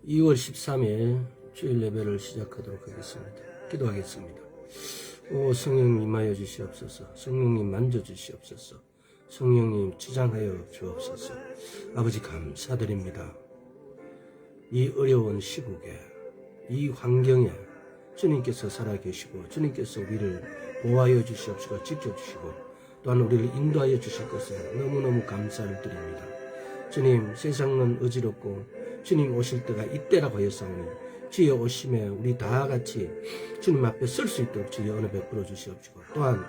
2월 13일 주일 예배를 시작하도록 하겠습니다. 기도하겠습니다. 오 성령님 임하여 주시옵소서. 성령님 만져 주시옵소서. 성령님 주장하여 주옵소서. 아버지 감사드립니다. 이 어려운 시국에 이 환경에 주님께서 살아계시고 주님께서 우리를 보호하여 주시옵시고 지켜주시고 또한 우리를 인도하여 주실 것을 너무너무 감사를 드립니다. 주님, 세상은 어지럽고 주님 오실 때가 이때라고 하였사오니 주의 오심에 우리 다 같이 주님 앞에 설 수 있도록 주의 은혜 베풀어 주시옵시고 또한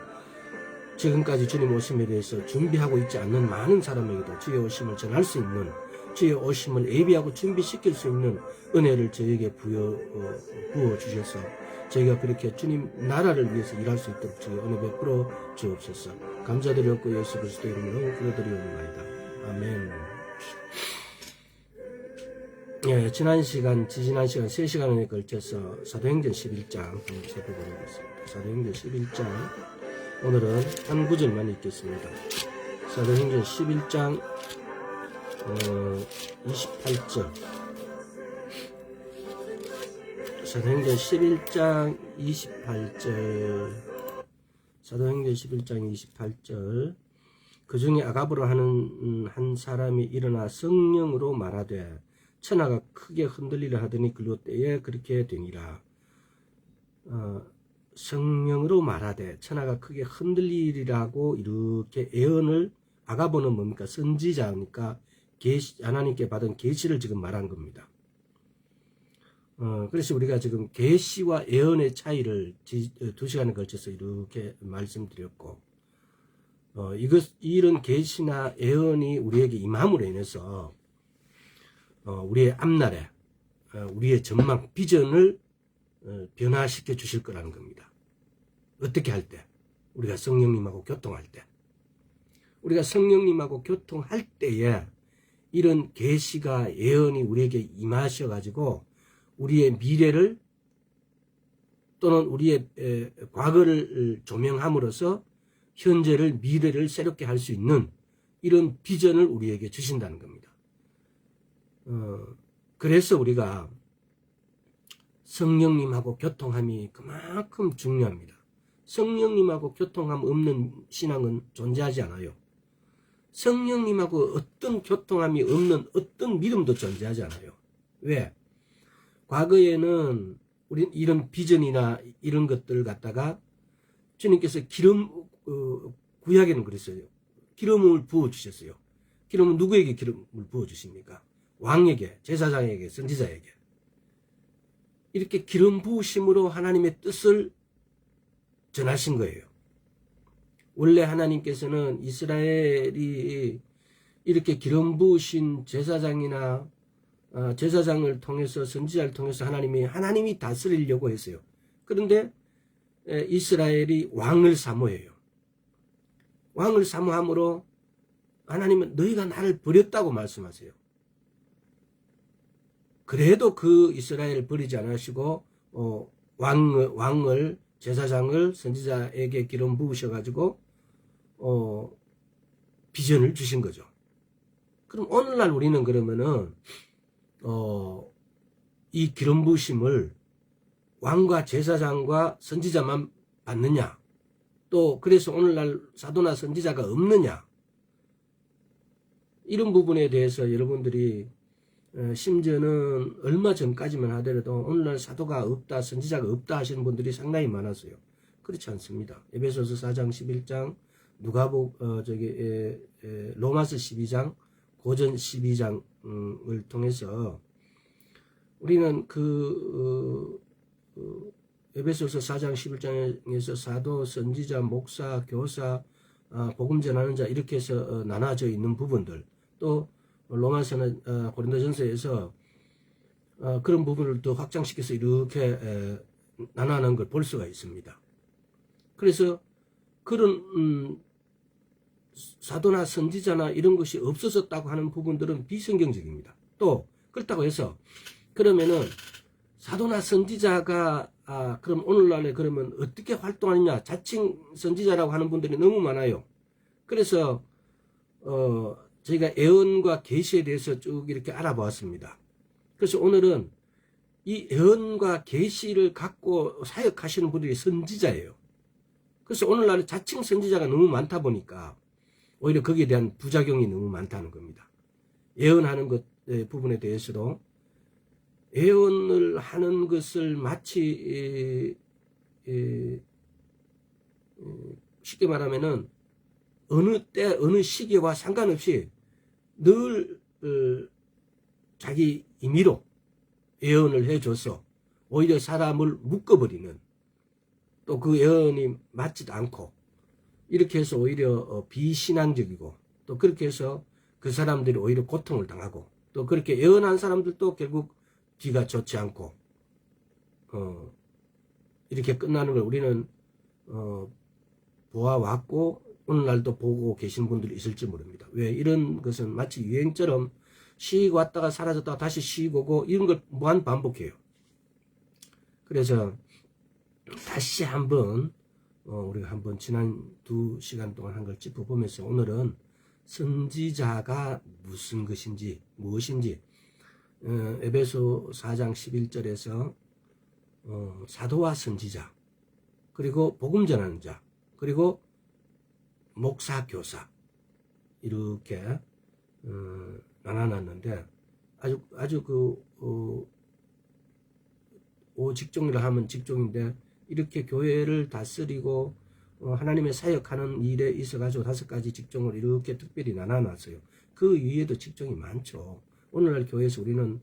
지금까지 주님 오심에 대해서 준비하고 있지 않는 많은 사람에게도 주의 오심을 전할 수 있는, 주의 오심을 예비하고 준비시킬 수 있는 은혜를 저에게 부어 주셔서 저희가 그렇게 주님 나라를 위해서 일할 수 있도록 주의 은혜 베풀어 주옵소서. 감사드렸고 예수 그리스도 이름으로 기도드리옵나이다. 아멘. 예, 지지난 시간 3시간에 걸쳐서 사도행전 11장 한번 살펴보도록 하겠습니다. 사도행전 11장 오늘은 한 구절만 읽겠습니다. 사도행전 11장 28절 사도행전 11장 28절 사도행전 11장 28절 그 중에 아가브로 하는 한 사람이 일어나 성령으로 말하되 천하가 크게 흔들리려 하더니 그로 때에 그렇게 되니라. 성령으로 말하되 천하가 크게 흔들리리라고 이렇게 예언을, 아가보는 뭡니까? 선지자니까 하나님께 받은 계시를 지금 말한 겁니다. 그래서 우리가 지금 계시와 예언의 차이를 2시간에 걸쳐서 이렇게 말씀드렸고, 이런 계시나 예언이 우리에게 임함으로 인해서 우리의 앞날에 우리의 전망, 비전을 변화시켜 주실 거라는 겁니다. 어떻게 할 때? 우리가 성령님하고 교통할 때. 우리가 성령님하고 교통할 때에 이런 계시가 예언이 우리에게 임하셔가지고 우리의 미래를 또는 우리의 과거를 조명함으로써 현재를, 미래를 새롭게 할 수 있는 이런 비전을 우리에게 주신다는 겁니다. 그래서 우리가 성령님하고 교통함이 그만큼 중요합니다. 성령님하고 교통함 없는 신앙은 존재하지 않아요. 성령님하고 어떤 교통함이 없는 어떤 믿음도 존재하지 않아요. 왜? 과거에는 우리 이런 비전이나 이런 것들을 갖다가 주님께서 구약에는 그랬어요. 기름을 부어주셨어요. 기름은 누구에게 기름을 부어주십니까? 왕에게, 제사장에게, 선지자에게. 이렇게 기름 부으심으로 하나님의 뜻을 전하신 거예요. 원래 하나님께서는 이스라엘이 이렇게 기름 부으신 제사장이나 제사장을 통해서, 선지자를 통해서 하나님이 다스리려고 했어요. 그런데 이스라엘이 왕을 사모해요. 왕을 사모함으로 하나님은 너희가 나를 버렸다고 말씀하세요. 그래도 그 이스라엘을 버리지 않으시고 왕을, 제사장을, 선지자에게 기름 부으셔가지고 비전을 주신 거죠. 그럼 오늘날 우리는 그러면은 이 기름 부으심을 왕과 제사장과 선지자만 받느냐, 또 그래서 오늘날 사도나 선지자가 없느냐, 이런 부분에 대해서 여러분들이 심지어는 얼마 전까지만 하더라도 오늘날 사도가 없다, 선지자가 없다 하시는 분들이 상당히 많았어요. 그렇지 않습니다. 에베소서 4장 11장, 로마서 12장, 고전 12장을 통해서 우리는 에베소서 4장 11장에서 사도, 선지자, 목사, 교사, 복음 전하는 자 이렇게 해서 나눠져 있는 부분들, 또 로마서는 고린도전서에서 그런 부분을 더 확장시켜서 이렇게 나눠놓은 걸 볼 수가 있습니다. 그래서 그런 사도나 선지자나 이런 것이 없어졌다고 하는 부분들은 비성경적입니다. 또 그렇다고 해서 그러면은 사도나 선지자가 그럼 오늘날에 그러면 어떻게 활동하느냐, 자칭 선지자라고 하는 분들이 너무 많아요. 그래서 저희가 예언과 계시에 대해서 쭉 이렇게 알아보았습니다. 그래서 오늘은 이 예언과 계시를 갖고 사역하시는 분들이 선지자예요. 그래서 오늘날은 자칭 선지자가 너무 많다 보니까 오히려 거기에 대한 부작용이 너무 많다는 겁니다. 예언하는 것 부분에 대해서도 예언을 하는 것을 마치 쉽게 말하면은 어느 때 어느 시기와 상관없이 늘 자기 임의로 예언을 해줘서 오히려 사람을 묶어버리는, 또 그 예언이 맞지도 않고 이렇게 해서 오히려 비신앙적이고, 또 그렇게 해서 그 사람들이 오히려 고통을 당하고, 또 그렇게 예언한 사람들도 결국 뒤가 좋지 않고 이렇게 끝나는 걸 우리는 보아왔고 오늘날도 보고 계신 분들이 있을지 모릅니다. 왜? 이런 것은 마치 유행처럼 씩 왔다가 사라졌다가 다시 씩 오고 이런 걸 무한 반복해요. 그래서 다시 한번 우리가 한번 지난 2시간 동안 한 걸 짚어보면서 오늘은 선지자가 무슨 것인지 무엇인지 에베소 4장 11절에서 사도와 선지자, 그리고 복음 전하는 자, 그리고 목사, 교사 이렇게 나눠놨는데 아주 직종이라 하면 직종인데 이렇게 교회를 다스리고 하나님의 사역하는 일에 있어가지고 5가지 직종을 이렇게 특별히 나눠놨어요. 그 위에도 직종이 많죠. 오늘날 교회에서 우리는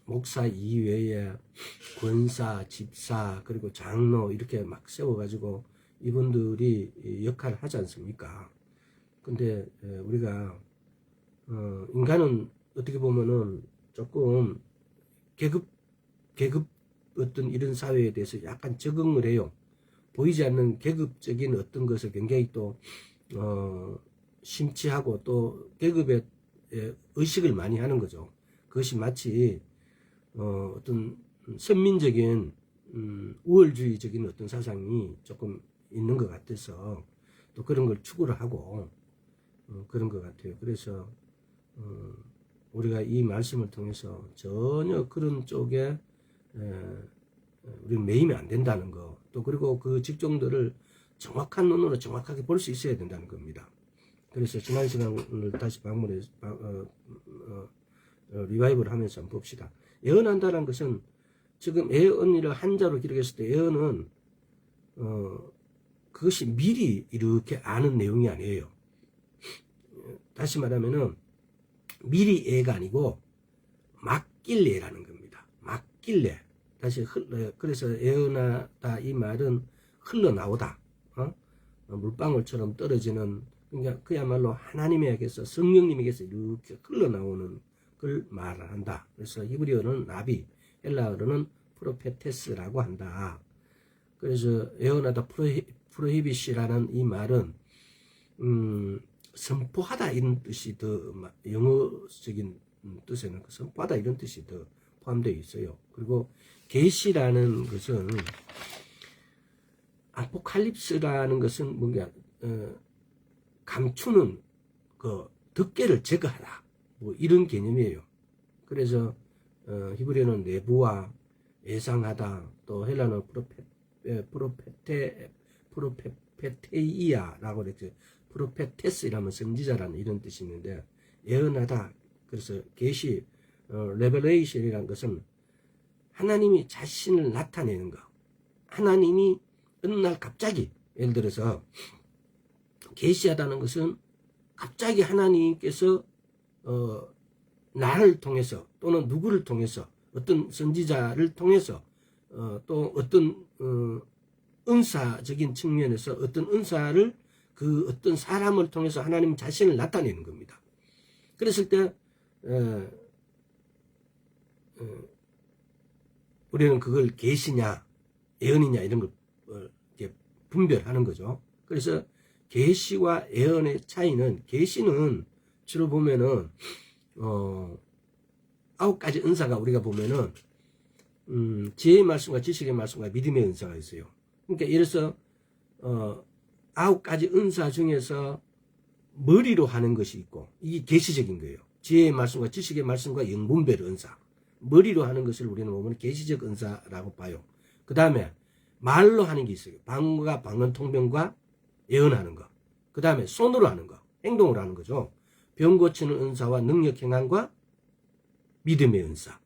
목사 이외에 권사, 집사, 그리고 장로 이렇게 막 세워가지고 이분들이 역할을 하지 않습니까? 근데 우리가 인간은 어떻게 보면은 조금 계급 어떤 이런 사회에 대해서 약간 적응을 해요. 보이지 않는 계급적인 어떤 것을 굉장히 또 심취하고 또 계급에 의식을 많이 하는 거죠. 그것이 마치 어떤 선민적인 우월주의적인 어떤 사상이 조금 있는 것 같아서 또 그런 걸 추구를 하고 그런 것 같아요. 그래서 우리가 이 말씀을 통해서 전혀 그런 쪽에 우리는 매이면 안 된다는 거, 또 그리고 그 직종들을 정확한 눈으로 정확하게 볼 수 있어야 된다는 겁니다. 그래서 지난 시간을 다시 방문해서 리바이브를 하면서 한번 봅시다. 예언한다는 것은 지금 예언이를 한자로 기록했을 때 예언은 그것이 미리 이렇게 아는 내용이 아니에요. 다시 말하면은 미리 예가 아니고 맡길 예라는 겁니다. 맡길 예. 그래서 예언하다 이 말은 흘러나오다. 물방울처럼 떨어지는, 그러니까 그야말로 하나님에게서, 성령님에게서 이렇게 흘러나오는 걸 말한다. 그래서 히브리어는 나비, 헬라어로는 프로페테스라고 한다. 그래서 예언하다 프로히빗이라는 이 말은 선포하다 이런 뜻이 더 영어적인 뜻에는 선포하다 이런 뜻이 더 포함되어 있어요. 그리고 계시라는 것은 아포칼립스라는 것은 뭔가 감추는 그 덮개를 제거하다 뭐 이런 개념이에요. 그래서 히브리어는 내부와 예상하다, 또 헬라는 프로페테이아라고 그랬죠. 프로페테스라면 선지자라는 이런 뜻이 있는데, 예언하다, 그래서 계시, 레벨레이션이라는 것은 하나님이 자신을 나타내는 거. 하나님이 어느 날 갑자기, 예를 들어서 계시하다는 것은 갑자기 하나님께서 나를 통해서 또는 누구를 통해서 어떤 선지자를 통해서 또 어떤 은사적인 측면에서 어떤 은사를 그 어떤 사람을 통해서 하나님 자신을 나타내는 겁니다. 그랬을 때 우리는 그걸 계시냐 예언이냐 이런 걸 분별하는 거죠. 그래서 계시와 예언의 차이는, 계시는 주로 보면은 9가지 은사가 우리가 보면은 지혜의 말씀과 지식의 말씀과 믿음의 은사가 있어요. 그러니까 예를 들어서 9가지 은사 중에서 머리로 하는 것이 있고, 이게 계시적인 거예요. 지혜의 말씀과 지식의 말씀과 영분별 은사. 머리로 하는 것을 우리는 보면 계시적 은사라고 봐요. 그 다음에 말로 하는 게 있어요. 방언과 방언통변과 예언하는 거. 그 다음에 손으로 하는 거. 행동으로 하는 거죠. 병 고치는 은사와 능력 행함과 믿음의 은사.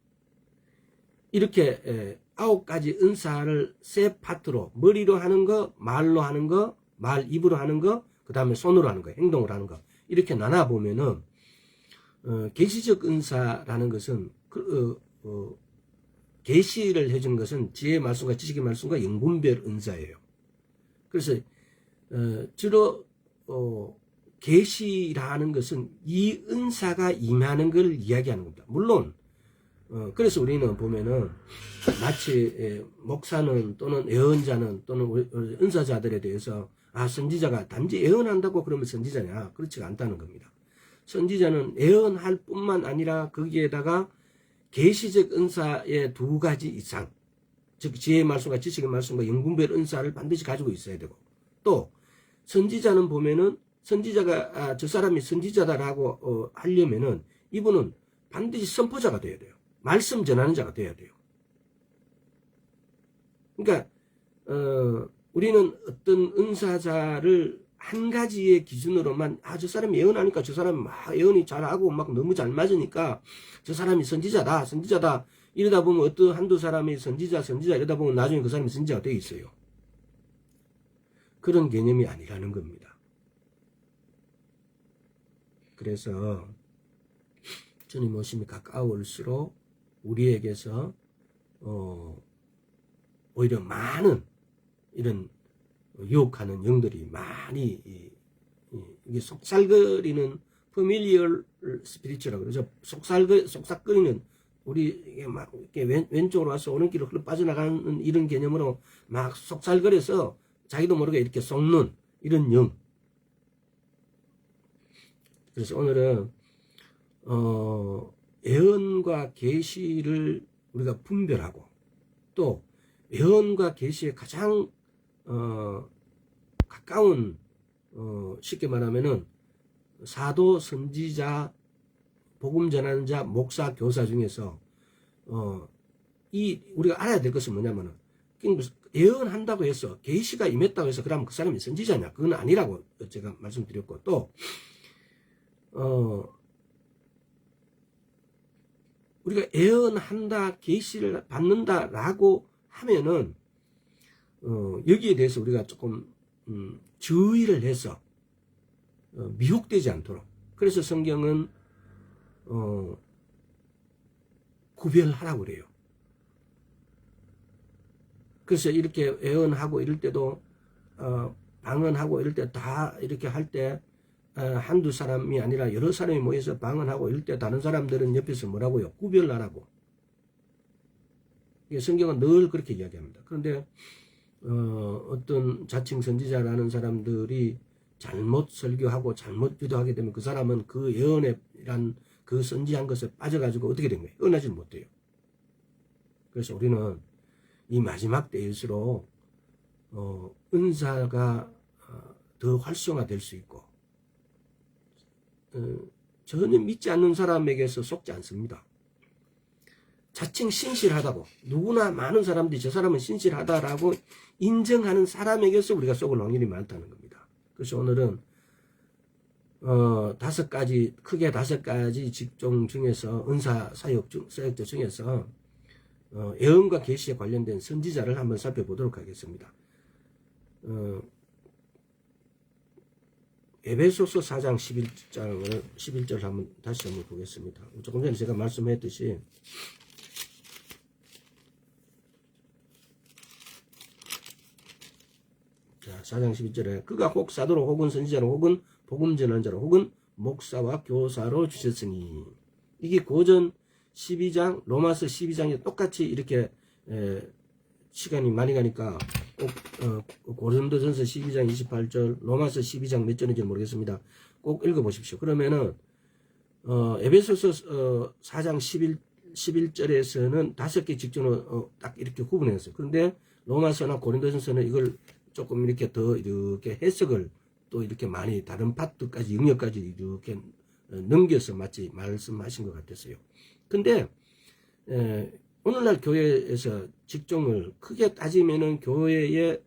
이렇게 9가지 은사를 세 파트로 머리로 하는 거, 말로 하는 거, 입으로 하는 거, 그 다음에 손으로 하는 거, 행동으로 하는 거. 이렇게 나눠보면은 계시적 은사라는 것은 계시를 해주는 것은 지혜의 말씀과 지식의 말씀과 영분별 은사예요. 그래서 주로 계시라는 것은 이 은사가 임하는 걸 이야기하는 겁니다. 물론 그래서 우리는 보면은 마치 목사는 또는 예언자는 또는 은사자들에 대해서 선지자가 단지 예언한다고 그러면 선지자냐? 그렇지가 않다는 겁니다. 선지자는 예언할 뿐만 아니라 거기에다가 계시적 은사의 2가지 이상, 즉 지혜의 말씀과 지식의 말씀과 영분별 은사를 반드시 가지고 있어야 되고, 또 선지자는 보면은 선지자가 저 사람이 선지자다라고 하려면은 이분은 반드시 선포자가 돼야 돼요. 말씀 전하는 자가 돼야 돼요. 그러니까 우리는 어떤 은사자를 한 가지의 기준으로만 저 사람이 예언하니까 저 사람이 막 예언이 잘하고 막 너무 잘 맞으니까 저 사람이 선지자다 이러다 보면 한두 사람이 선지자 이러다 보면 나중에 그 사람이 선지자가 되어 있어요. 그런 개념이 아니라는 겁니다. 그래서 주님 오심이 가까울수록 우리에게서 오히려 많은 이런 유혹하는 영들이 많이 이게 속살거리는 familiar spirit이라고 그러죠. 속삭거리는 우리 이게 막 이렇게 왼쪽으로 와서 오른길로 흘러 빠져나가는 이런 개념으로 막 속살거려서 자기도 모르게 이렇게 속는 이런 영. 그래서 오늘은 예언과 계시를 우리가 분별하고 또 예언과 계시의 가장 가까운 쉽게 말하면은 사도, 선지자, 복음 전하는 자, 목사, 교사 중에서 우리가 알아야 될 것은 뭐냐면은 예언한다고 해서 계시가 임했다고 해서 그러면 그 사람이 선지자냐? 그건 아니라고 제가 말씀드렸고 또 우리가 예언한다, 계시를 받는다라고 하면은 여기에 대해서 우리가 조금 주의를 해서 미혹되지 않도록. 그래서 성경은 구별하라고 그래요. 그래서 이렇게 예언하고 이럴 때도 방언하고 이럴 때 다 이렇게 할 때 한두 사람이 아니라 여러 사람이 모여서 방언하고 이럴 때 다른 사람들은 옆에서 뭐라고요? 구별하라고. 성경은 늘 그렇게 이야기합니다. 그런데 어떤 자칭 선지자라는 사람들이 잘못 설교하고 잘못 유도하게 되면 그 사람은 그 예언이란 그 선지한 것에 빠져가지고 어떻게 된 거예요? 은하지 못해요. 그래서 우리는 이 마지막 때일수록 은사가 더 활성화될 수 있고 전혀 믿지 않는 사람에게서 속지 않습니다. 자칭 신실하다고 누구나 많은 사람들이 저 사람은 신실하다라고 인정하는 사람에게서 우리가 속을 확률이 많다는 겁니다. 그래서 오늘은 크게 다섯 가지 직종 중에서 은사 사역자 중에서 예언과 계시에 관련된 선지자를 한번 살펴보도록 하겠습니다. 에베소서 4장 11절 다시 한번 보겠습니다. 조금 전에 제가 말씀했듯이 자, 4장 11절에 그가 혹 사도로 혹은 선지자로 혹은 복음 전환자로 혹은 목사와 교사로 주셨으니 이게 고전 12장 로마서 12장에 똑같이 이렇게 시간이 많이 가니까 꼭 고린도전서 12장 28절 로마서 12장 몇 절인지 모르겠습니다. 꼭 읽어보십시오. 그러면은 에베소서 4장 11절에서는 5개 직종으로 딱 이렇게 구분했어요. 그런데 로마서나 고린도전서는 이걸 조금 이렇게 더 이렇게 해석을 또 이렇게 많이 다른 파트까지 영역까지 이렇게 넘겨서 마치 말씀하신 것 같았어요. 근데 오늘날 교회에서 직종을 크게 따지면은 교회에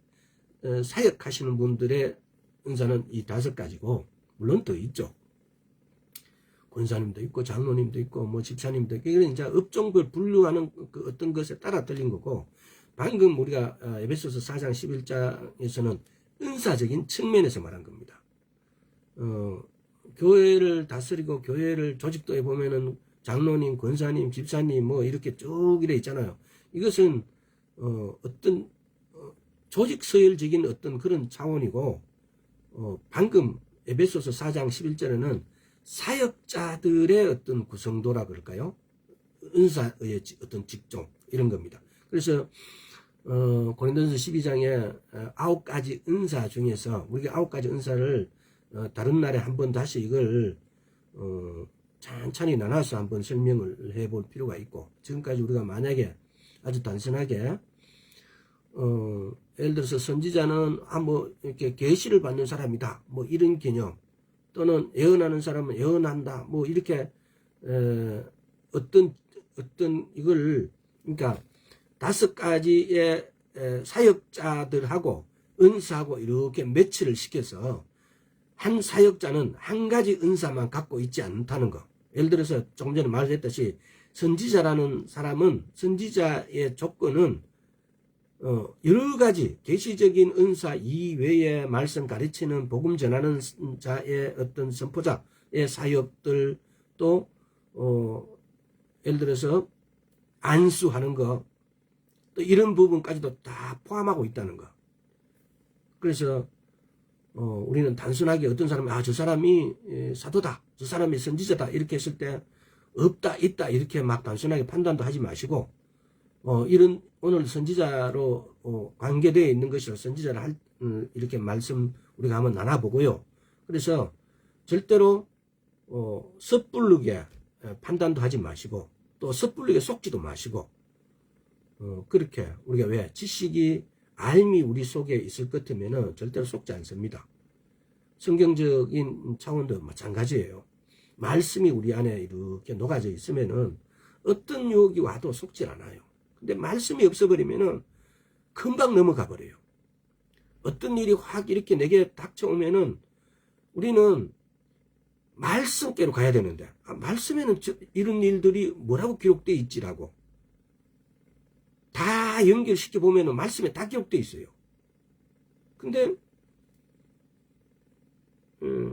사역하시는 분들의 은사는 이 5가지고, 물론 더 있죠. 권사님도 있고 장로님도 있고 뭐 집사님도 있고, 이런 이제 업종별 분류하는 그 어떤 것에 따라 틀린 거고, 방금 우리가 에베소서 4장 11장에서는 은사적인 측면에서 말한 겁니다. 교회를 다스리고 교회를 조직도에 보면은 장로님, 권사님, 집사님 뭐 이렇게 쭉 이래 있잖아요. 이것은 어떤 조직 서열적인 어떤 그런 차원이고, 방금 에베소서 4장 11절에는 사역자들의 어떤 구성도라 그럴까요? 은사의 어떤 직종 이런 겁니다. 그래서 고린도전서 12장에 9가지 은사 중에서 우리가 9가지 은사를 다른 날에 한번 다시 이걸 천천히 나눠서 한번 설명을 해볼 필요가 있고, 지금까지 우리가 만약에 아주 단순하게 예를 들어서 선지자는 뭐 이렇게 계시를 받는 사람이다 뭐 이런 개념, 또는 예언하는 사람은 예언한다 뭐 이렇게 어떤 이걸, 그러니까 5가지의 사역자들하고 은사하고 이렇게 매치를 시켜서 한 사역자는 한 가지 은사만 갖고 있지 않다는 거. 예를 들어서 조금 전에 말했듯이 선지자라는 사람은, 선지자의 조건은 여러 가지 계시적인 은사 이외에 말씀 가르치는 복음 전하는 자의 어떤 선포자의 사역들, 또 예를 들어서 안수하는 거, 또 이런 부분까지도 다 포함하고 있다는 거. 그래서 우리는 단순하게 어떤 사람이 저 사람이 사도다, 저 사람이 선지자다 이렇게 했을 때 없다 있다 이렇게 막 단순하게 판단도 하지 마시고, 이런 오늘 선지자로 관계되어 있는 것이라 선지자를 이렇게 말씀 우리가 한번 나눠보고요. 그래서 절대로 섣부르게 판단도 하지 마시고, 또 섣부르게 속지도 마시고, 그렇게 우리가 왜 지식이 알미 우리 속에 있을 것 같으면은 절대로 속지 않습니다. 성경적인 차원도 마찬가지예요. 말씀이 우리 안에 이렇게 녹아져 있으면은 어떤 유혹이 와도 속질 않아요. 근데 말씀이 없어버리면은 금방 넘어가 버려요. 어떤 일이 확 이렇게 내게 닥쳐오면은 우리는 말씀께로 가야 되는데, 말씀에는 이런 일들이 뭐라고 기록되어 있지라고 다 연결시켜 보면은 말씀에 다 기록되어 있어요. 근데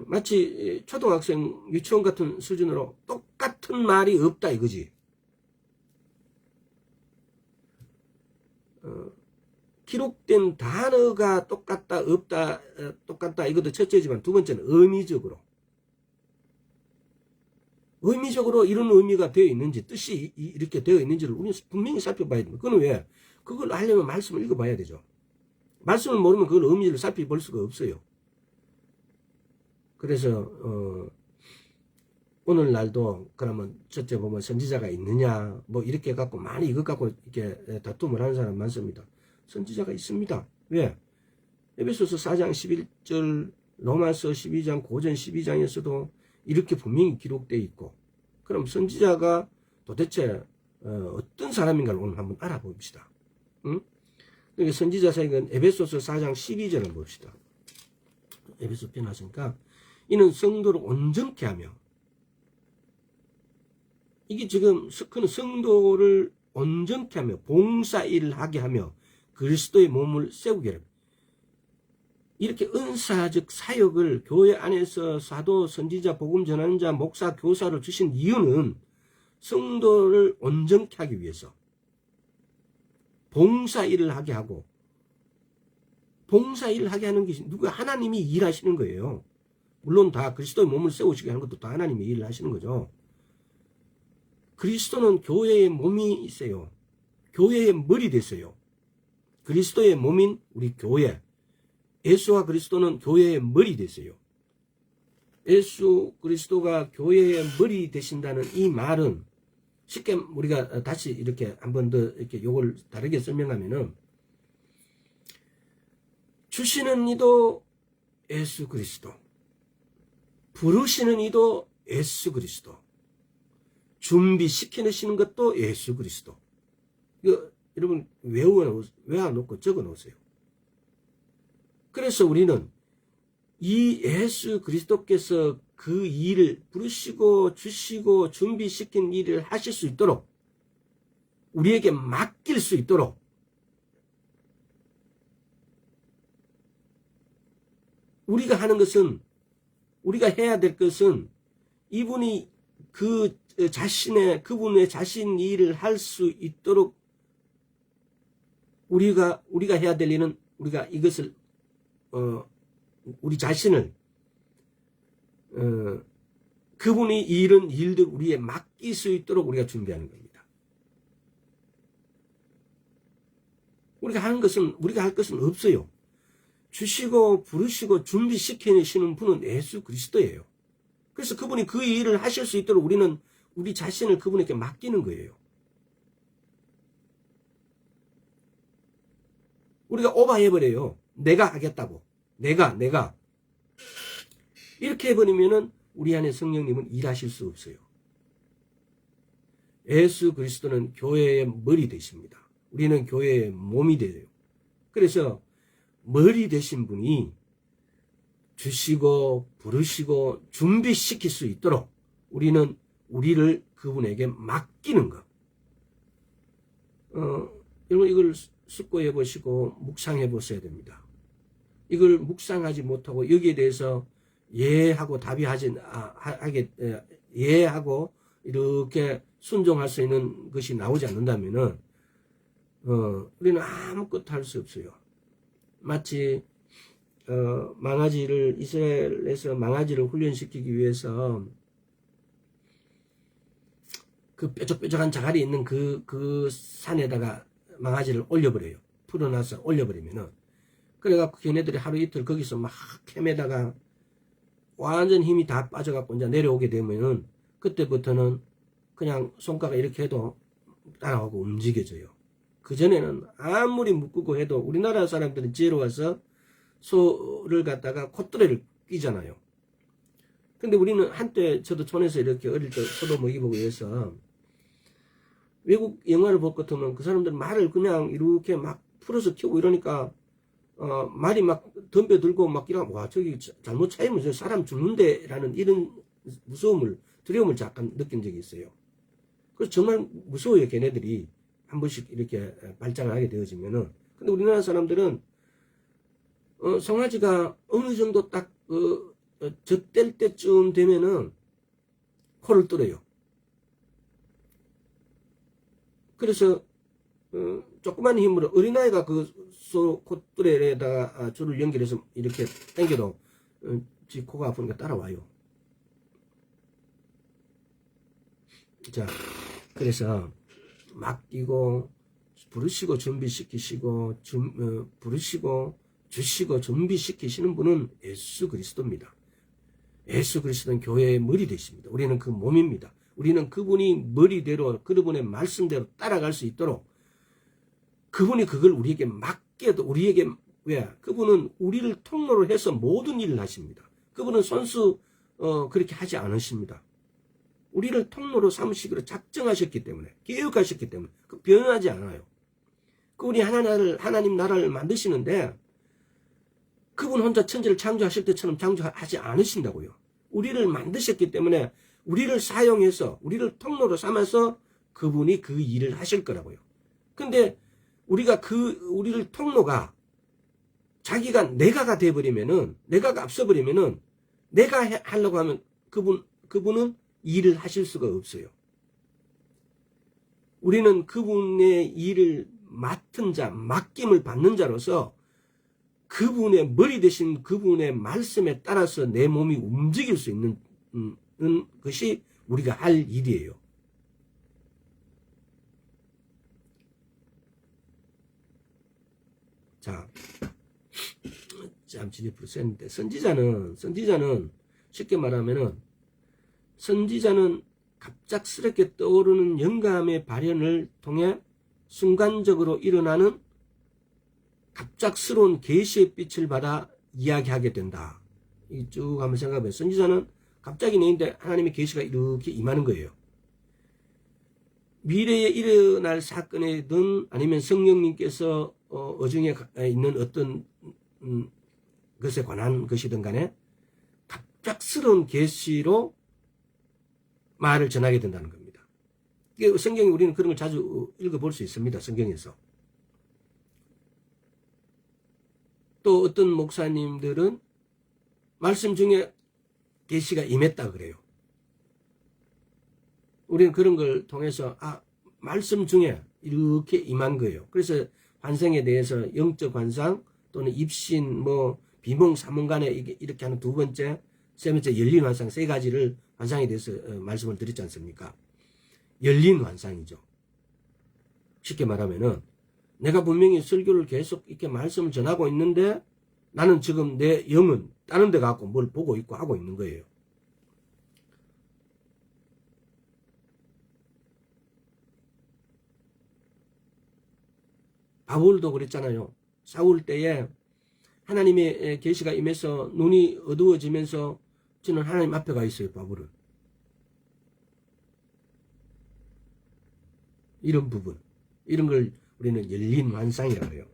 마치 초등학생 유치원 같은 수준으로 똑같은 말이 없다 이거지. 기록된 단어가 똑같다 없다 똑같다 이것도 첫째지만, 두 번째는 의미적으로 이런 의미가 되어 있는지, 뜻이 이렇게 되어 있는지를 우리는 분명히 살펴봐야 됩니다. 그건 왜? 그걸 알려면 말씀을 읽어봐야 되죠. 말씀을 모르면 그걸 의미를 살펴볼 수가 없어요. 그래서 오늘날도 그러면 첫째 보면 선지자가 있느냐 뭐 이렇게 갖고 많이 이것 갖고 이렇게 다툼을 하는 사람 많습니다. 선지자가 있습니다. 왜? 에베소서 4장 11절, 로마서 12장, 고전 12장에서도 이렇게 분명히 기록되어 있고, 그럼 선지자가 도대체 어떤 사람인가를 오늘 한번 알아봅시다. 응? 그러니까 선지자 사역은 에베소서 4장 12절을 봅시다. 에베소 편 하시니까, 이는 성도를 온전케 하며, 이게 지금 그는 성도를 온전케 하며 봉사일을 하게 하며 그리스도의 몸을 세우게 합니다. 이렇게 은사적 사역을 교회 안에서 사도, 선지자, 복음 전하는 자, 목사, 교사를 주신 이유는 성도를 온전케 하기 위해서 봉사일을 하게 하고, 봉사일을 하게 하는 것이 누가 하나님이 일하시는 거예요. 물론 다 그리스도의 몸을 세우시게 하는 것도 다 하나님이 일을 하시는 거죠. 그리스도는 교회의 몸이 있어요. 교회의 머리 됐어요. 그리스도의 몸인 우리 교회, 예수와 그리스도는 교회의 머리 됐어요. 예수 그리스도가 교회의 머리 되신다는 이 말은, 쉽게 우리가 다시 이렇게 한 번 더 이렇게 요걸 다르게 설명하면은, 주시는 이도 예수 그리스도, 부르시는 이도 예수 그리스도. 준비시켜내시는 것도 예수 그리스도. 이거 여러분 외워놓고 적어놓으세요. 그래서 우리는 이 예수 그리스도께서 그 일을 부르시고 주시고 준비시킨 일을 하실 수 있도록 우리에게 맡길 수 있도록 우리가 하는 것은 우리가 해야 될 것은 이분이 그분의 자신 일을 할 수 있도록 우리가 해야 될 일은 우리가 이것을 우리 자신을 그분이 이런 일들 우리에 맡길 수 있도록 우리가 준비하는 겁니다. 우리가 할 것은 없어요. 주시고 부르시고 준비시키시는 분은 예수 그리스도예요. 그래서 그분이 그 일을 하실 수 있도록 우리는 우리 자신을 그분에게 맡기는 거예요. 우리가 오버해버려요. 내가 하겠다고. 내가. 이렇게 해버리면은 우리 안에 성령님은 일하실 수 없어요. 예수 그리스도는 교회의 머리 되십니다. 우리는 교회의 몸이 돼요. 그래서 머리 되신 분이 주시고 부르시고 준비시킬 수 있도록 우리는 우리를 그분에게 맡기는 것. 여러분 이걸 숙고해 보시고 묵상해 보셔야 됩니다. 이걸 묵상하지 못하고 여기에 대해서 예하고 예하고 이렇게 순종할 수 있는 것이 나오지 않는다면은 우리는 아무것도 할 수 없어요. 마치 이스라엘에서 망아지를 훈련시키기 위해서 그 뾰족뾰족한 자갈이 있는 그 산에다가 망아지를 올려버려요. 풀어놔서 올려버리면은. 그래갖고 걔네들이 하루 이틀 거기서 막 헤매다가 완전 힘이 다 빠져갖고 이제 내려오게 되면은 그때부터는 그냥 손가락 이렇게 해도 따라가고 움직여져요. 그전에는 아무리 묶고 해도 우리나라 사람들은 지혜로워서 소를 갖다가 콧뚜레를 끼잖아요. 근데 우리는 한때 저도 촌에서 이렇게 어릴 때 소도 먹이보고 해서 외국 영화를 볼 것 같으면 그 사람들 말을 그냥 이렇게 막 풀어서 키우고 이러니까 말이 막 덤벼들고 막 이러면 와 저기 잘못 차이면 저 사람 죽는데 라는 이런 두려움을 잠깐 느낀 적이 있어요. 그래서 정말 무서워요. 걔네들이 한 번씩 이렇게 발작을 하게 되어지면은. 근데 우리나라 사람들은 송아지가 어느 정도 딱 젖될 때쯤 되면은 코를 뚫어요. 그래서 조그만 힘으로 어린아이가 그 소 콧뚜레에다가 줄을 연결해서 이렇게 당겨도 지 코가 아프니까 따라와요. 자, 그래서 맡기고 부르시고 준비시키시고 부르시고 주시고 준비시키시는 분은 예수 그리스도입니다. 예수 그리스도는 교회의 머리 되십니다. 우리는 그 몸입니다. 우리는 그분이 머리대로 그분의 말씀대로 따라갈 수 있도록 그분이 그걸 우리에게 맡겨도 우리에게 그분은 우리를 통로로 해서 모든 일을 하십니다. 그분은 선수 그렇게 하지 않으십니다. 우리를 통로로 삼으시기로 작정하셨기 때문에 계획하셨기 때문에 변하지 않아요. 그분이 하나님 나라를 만드시는데 그분 혼자 천지를 창조하실 때처럼 창조하지 않으신다고요. 우리를 만드셨기 때문에 우리를 사용해서 우리를 통로로 삼아서 그분이 그 일을 하실 거라고요. 근데 우리를 통로가 자기가 내가가 돼버리면은 내가가 앞서버리면은 내가 하려고 하면 그분은 일을 하실 수가 없어요. 우리는 그분의 일을 맡은 자, 맡김을 받는 자로서 그분의 머리 대신 그분의 말씀에 따라서 내 몸이 움직일 수 있는 것이 우리가 할 일이에요. 자, 참 진입으로 썼는데 선지자는 쉽게 말하면은 선지자는 갑작스럽게 떠오르는 영감의 발현을 통해 순간적으로 일어나는 갑작스러운 계시의 빛을 받아 이야기하게 된다. 쭉 한번 생각해보세요. 선지자는 갑자기 내인데 하나님의 계시가 이렇게 임하는 거예요. 미래에 일어날 사건이든 아니면 성령님께서 어중에 있는 어떤 것에 관한 것이든 간에 갑작스러운 계시로 말을 전하게 된다는 겁니다. 성경에 우리는 그런 걸 자주 읽어볼 수 있습니다. 성경에서. 또 어떤 목사님들은 말씀 중에 계시가 임했다 그래요. 우리는 그런 걸 통해서 말씀 중에 이렇게 임한 거예요. 그래서 환상에 대해서 영적 환상 또는 입신 비몽 사몽간에 이렇게 하는 두 번째, 세 번째 열린 환상 세 가지를 환상에 대해서 말씀을 드렸지 않습니까? 열린 환상이죠. 쉽게 말하면은 내가 분명히 설교를 계속 이렇게 말씀을 전하고 있는데 나는 지금 내 영은 다른 데 가고 뭘 보고 있고 하고 있는 거예요. 바울도 그랬잖아요. 사울 때에 하나님의 계시가 임해서 눈이 어두워지면서 저는 하나님 앞에 가 있어요. 바울은. 이런 부분. 이런 걸 우리는 열린 환상이라고 해요.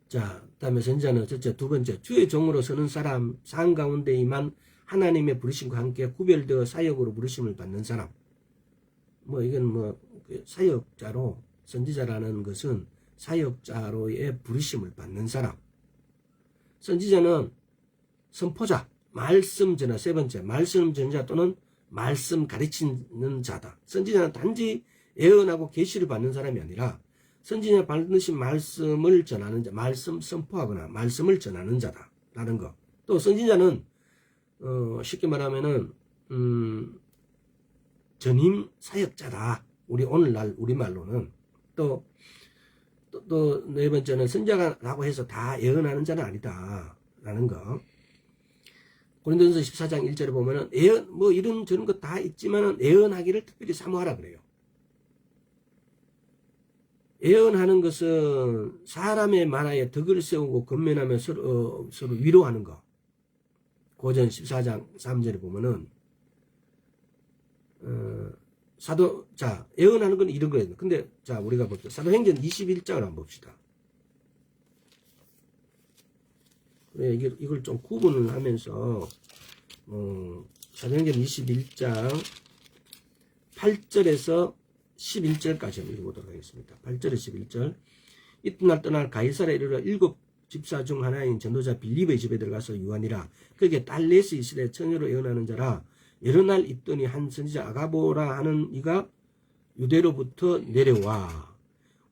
자, 다음에 선지자는 첫째, 두 번째, 주의 종으로 서는 사람, 상 가운데 임한 하나님의 부르심과 함께 구별되어 사역으로 부르심을 받는 사람. 이건 사역자로, 선지자라는 것은 사역자로의 부르심을 받는 사람. 선지자는 선포자, 말씀 전하, 세 번째, 말씀 전자 또는 말씀 가르치는 자다. 선지자는 단지 예언하고 계시를 받는 사람이 아니라 선지자 받으신 말씀을 전하는 자, 말씀 선포하거나 말씀을 전하는 자다라는 거. 또 선지자는 쉽게 말하면은 전임 사역자다. 우리 오늘날 우리말로는 또 네 번째는 선지자라고 해서 다 예언하는 자는 아니다라는 거. 고린도전서 14장 1절에 보면은 예언 이런 저런 거 다 있지만은 예언하기를 특별히 사모하라 그래요. 예언하는 것은 사람의 만화에 덕을 세우고 건면하며 서로 위로하는 거. 고전 14장 3절에 보면은 예언하는 건 이런 거예요. 근데 우리가 볼게요. 사도행전 21장을 한번 봅시다. 그래, 이걸 좀 구분을 하면서 사도행전 21장 8절에서 11절까지 한번 읽어보도록 하겠습니다. 8절에서 11절. 이튿날 떠나 가이사랴에 이르러 7 집사 중 하나인 전도자 빌립의 집에 들어가서 유하니라. 그에게 달렛이 있으되 처녀로 예언하는 자라. 여러 날 있더니 한 선지자 아가보라 하는 이가 유대로부터 내려와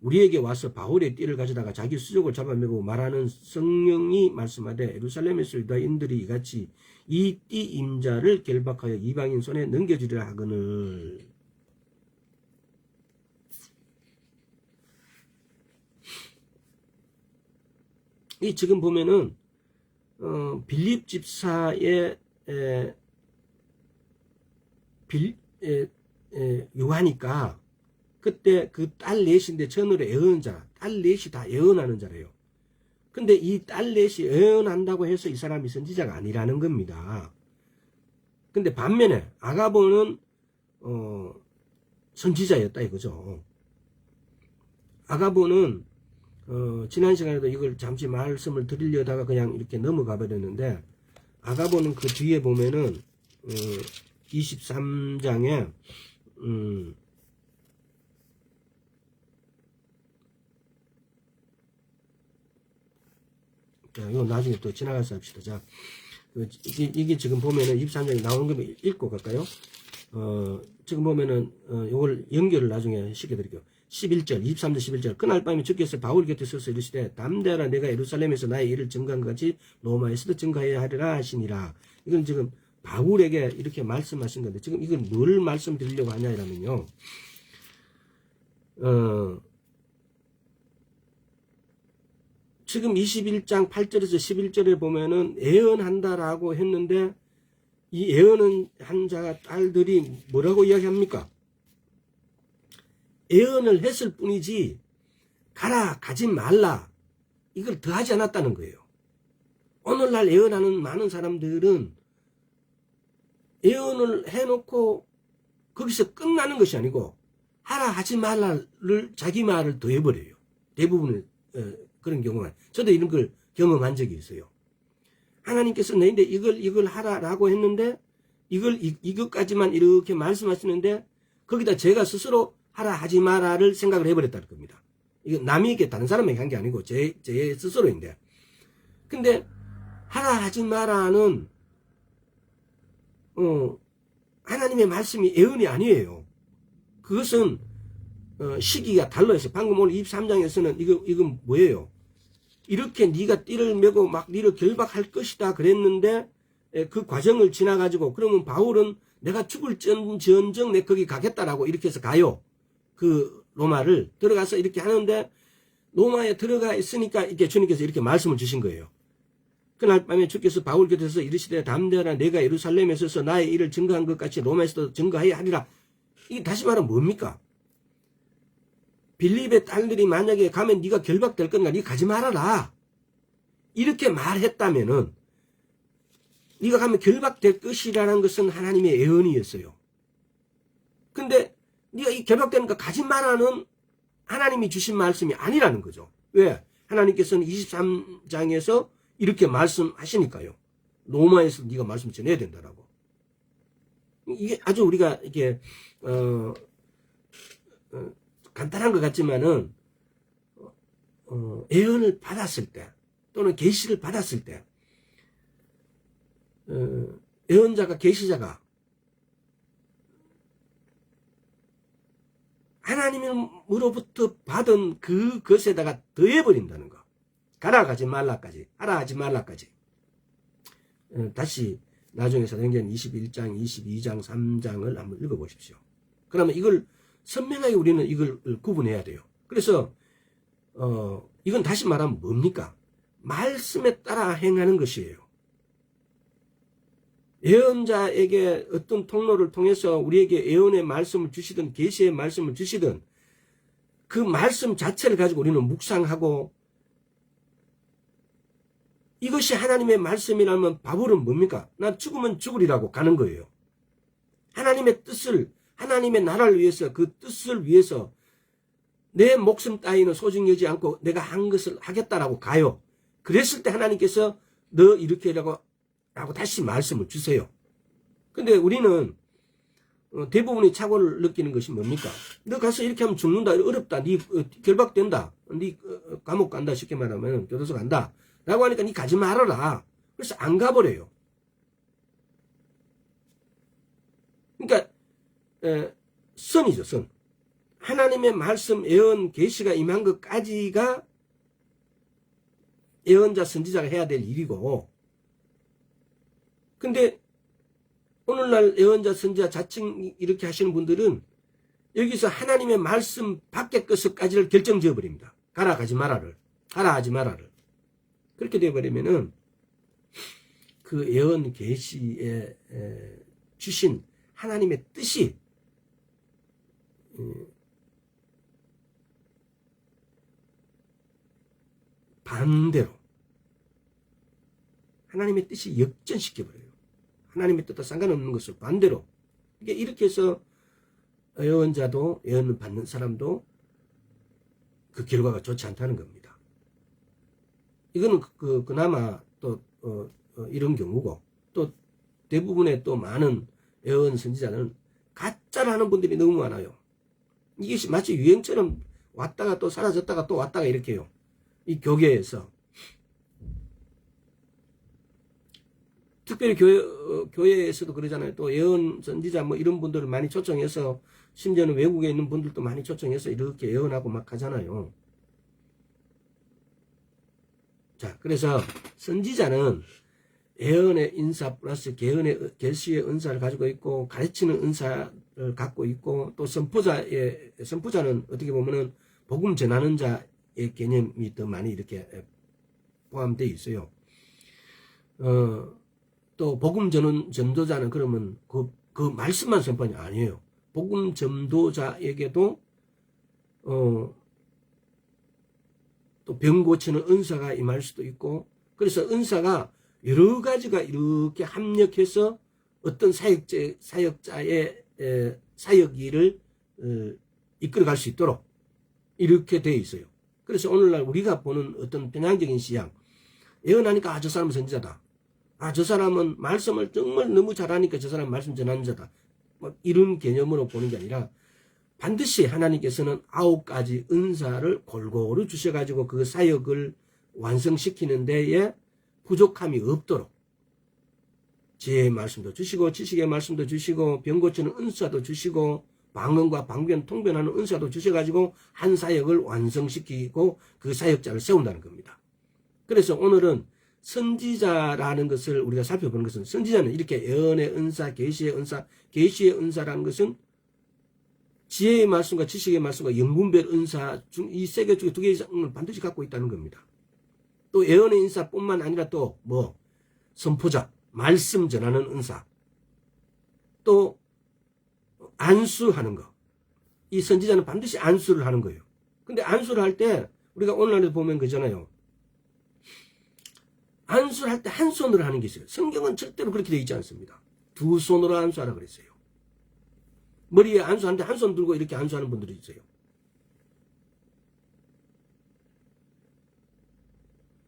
우리에게 와서 바울의 띠를 가져다가 자기 수족을 잡아매고 말하는 성령이 말씀하되 예루살렘에서 유다인들이 이같이 이 띠 임자를 결박하여 이방인 손에 넘겨주리라 하거늘. 이 지금 보면은 빌립 집사의 요하니까 그때 그 딸 넷인데 전으로 예언한 자, 딸 넷이 다 예언하는 자래요. 근데 이 딸 넷이 예언한다고 해서 이 사람이 선지자가 아니라는 겁니다. 근데 반면에 아가보는 선지자였다 이거죠. 아가보는 지난 시간에도 이걸 잠시 말씀을 드리려다가 그냥 이렇게 넘어가 버렸는데 아가보는 그 뒤에 보면은 23장에 자, 이거 나중에 또 지나가서 합시다. 자, 이게 지금 보면은 23장에 나오는 거 읽고 갈까요? 지금 보면은 이걸 연결을 나중에 시켜드릴게요. 11절, 23절 11절. 그날 밤에 주께서 바울 곁에 서서 이르시되 담대하라 내가 예루살렘에서 나의 일을 증거한 것 같이 로마에서도 증거해야 하리라 하시니라. 이건 지금 바울에게 이렇게 말씀하신 건데 지금 이걸 뭘 말씀드리려고 하냐 이러면요. 지금 21장 8절에서 11절에 보면은 예언한다라고 했는데 이 예언한 자 딸들이 뭐라고 이야기합니까? 예언을 했을 뿐이지 가라 가지 말라 이걸 더 하지 않았다는 거예요. 오늘날 예언하는 많은 사람들은 예언을 해놓고 거기서 끝나는 것이 아니고 하라 하지 말라를 자기 말을 더해버려요. 대부분의 그런 경우가. 저도 이런 걸 경험한 적이 있어요. 하나님께서 너희인데 이걸 하라라고 했는데 이것까지만 이렇게 말씀하시는데 거기다 제가 스스로 하라 하지 마라를 생각을 해버렸다는 겁니다. 이거 남에게 다른 사람에게 한 게 아니고 제 스스로인데. 근데 하라 하지 마라는 하나님의 말씀이 예언이 아니에요. 그것은 시기가 달라요. 방금 오늘 23장에서는 이건 뭐예요? 이렇게 네가 띠를 메고 막 네를 결박할 것이다 그랬는데 그 과정을 지나가지고 그러면 바울은 내가 죽을 지언정 내 거기 가겠다라고 이렇게 해서 가요. 그 로마를 들어가서 이렇게 하는데 로마에 들어가 있으니까 이렇게 주님께서 이렇게 말씀을 주신 거예요. 그날 밤에 주께서 바울 곁에서 이르시되 담대하라 내가 예루살렘에 서서 나의 일을 증거한 것 같이 로마에서도 증거하여야 하리라. 이게 다시 말하면 뭡니까? 빌립의 딸들이 만약에 가면 네가 결박될 건가 네가 가지 말아라. 이렇게 말했다면은 네가 가면 결박될 것이라는 것은 하나님의 예언이었어요. 근데 네가 이 결박되니까 가지 말라는 하나님이 주신 말씀이 아니라는 거죠. 왜? 하나님께서는 23장에서 이렇게 말씀하시니까요. 로마에서 네가 말씀 전해야 된다라고. 이게 아주 우리가 이게 간단한 것 같지만은 예언을 받았을 때 또는 계시를 받았을 때 예언자가 계시자가 하나님으로부터 받은 그것에다가 더해버린다는 거. 가라 가지 말라까지, 하라 하지 말라까지. 다시 나중에 사도행전 21장, 22장, 3장을 한번 읽어보십시오. 그러면 이걸 선명하게 우리는 이걸 구분해야 돼요. 그래서 이건 다시 말하면 뭡니까? 말씀에 따라 행하는 것이에요. 예언자에게 어떤 통로를 통해서 우리에게 예언의 말씀을 주시든 계시의 말씀을 주시든 그 말씀 자체를 가지고 우리는 묵상하고 이것이 하나님의 말씀이라면 바울은 뭡니까? 난 죽으면 죽으리라고 가는 거예요. 하나님의 뜻을 하나님의 나라를 위해서 그 뜻을 위해서 내 목숨 따위는 소중히 여지 않고 내가 한 것을 하겠다라고 가요. 그랬을 때 하나님께서 너 이렇게 라고 다시 말씀을 주세요. 근데 우리는 대부분의 착오를 느끼는 것이 뭡니까? 너 가서 이렇게 하면 죽는다. 어렵다. 네 결박된다. 네 감옥 간다. 쉽게 말하면 교도소 간다. 라고 하니까 네 가지 말아라. 그래서 안 가버려요. 그러니까 선이죠. 선. 하나님의 말씀, 예언, 계시가 임한 것까지가 예언자, 선지자가 해야 될 일이고 근데 오늘날 예언자, 선지자, 자칭 이렇게 하시는 분들은 여기서 하나님의 말씀 밖의 것까지를 결정지어 버립니다. 가라 가지 마라를. 가라 하지 마라를. 그렇게 되어버리면은 그 예언 계시에 주신 하나님의 뜻이 반대로 하나님의 뜻이 역전시켜버려요. 하나님의 뜻과 상관없는 것을 반대로. 이렇게 해서 예언자도 예언을 받는 사람도 그 결과가 좋지 않다는 겁니다. 이거는 그나마 또 이런 경우고 또 대부분의 또 많은 예언 선지자는 가짜를 하는 분들이 너무 많아요. 이게 마치 유행처럼 왔다가 또 사라졌다가 또 왔다가 이렇게 해요. 이 교계에서. 특별히 교회에서도 그러잖아요. 또 예언 선지자 뭐 이런 분들을 많이 초청해서 심지어는 외국에 있는 분들도 많이 초청해서 이렇게 예언하고 막 하잖아요. 자, 그래서 선지자는 예언의 인사 플러스 계시의 은사를 가지고 있고 가르치는 은사를 갖고 있고 또 선포자는 어떻게 보면은 복음 전하는 자의 개념이 더 많이 이렇게 포함되어 있어요. 또 복음 전도자는 그러면 그 말씀만 선포하는 게 아니에요. 복음 전도자에게도 또 병 고치는 은사가 임할 수도 있고 그래서 은사가 여러 가지가 이렇게 합력해서 어떤 사역자의 사역 일을 이끌어갈 수 있도록 이렇게 되어 있어요. 그래서 오늘날 우리가 보는 어떤 편향적인 시향, 예언하니까 저 사람은 선지자다. 저 사람은 말씀을 정말 너무 잘하니까 저 사람은 말씀 전하는 자다. 이런 개념으로 보는 게 아니라 반드시 하나님께서는 9가지 은사를 골고루 주셔가지고 그 사역을 완성시키는 데에 부족함이 없도록 지혜의 말씀도 주시고 지식의 말씀도 주시고 병 고치는 은사도 주시고 방언과 방변, 통변하는 은사도 주셔가지고 한 사역을 완성시키고 그 사역자를 세운다는 겁니다. 그래서 오늘은 선지자라는 것을 우리가 살펴보는 것은 선지자는 이렇게 예언의 은사, 계시의 은사, 계시의 은사라는 것은 지혜의 말씀과 지식의 말씀과 영분별 은사 중 이 세 개 중에 2개 이상을 반드시 갖고 있다는 겁니다. 또 예언의 은사뿐만 아니라 또 선포자, 말씀 전하는 은사, 또 안수하는 거. 이 선지자는 반드시 안수를 하는 거예요. 근데 안수를 할 때 우리가 오늘날에 보면 그잖아요. 안수를 할 때 한 손으로 하는 게 있어요. 성경은 절대로 그렇게 되어 있지 않습니다. 2손으로 안수하라 그랬어요. 머리에 안수하는데 한 손 들고 이렇게 안수하는 분들이 있어요.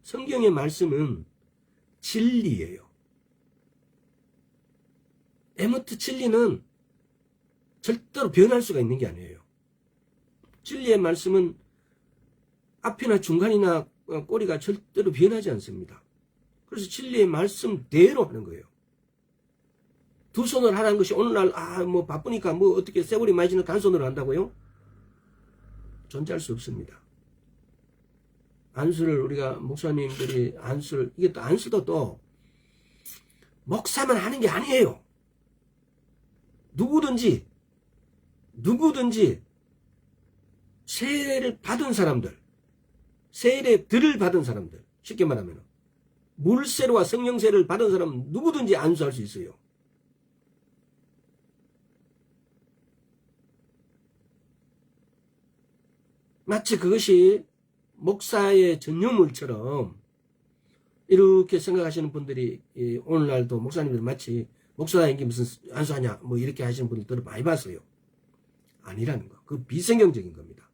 성경의 말씀은 진리예요. 에머트 진리는 절대로 변할 수가 있는 게 아니에요. 진리의 말씀은 앞이나 중간이나 꼬리가 절대로 변하지 않습니다. 그래서 진리의 말씀대로 하는 거예요. 2손으로 하라는 것이 오늘날 바쁘니까 어떻게 세월이 많이 지나서 한 손으로 한다고요? 존재할 수 없습니다. 안수를 우리가 목사님들이 이게 또 안수도 또 목사만 하는 게 아니에요. 누구든지 세례를 받은 사람들, 세례들을 받은 사람들, 쉽게 말하면 물세례와 성령세례를 받은 사람은 누구든지 안수할 수 있어요. 마치 그것이 목사의 전유물처럼 이렇게 생각하시는 분들이 오늘날도 목사님들 마치 목사인 게 무슨 안수하냐 이렇게 하시는 분들을 많이 봤어요. 아니라는 거. 그 비성경적인 겁니다.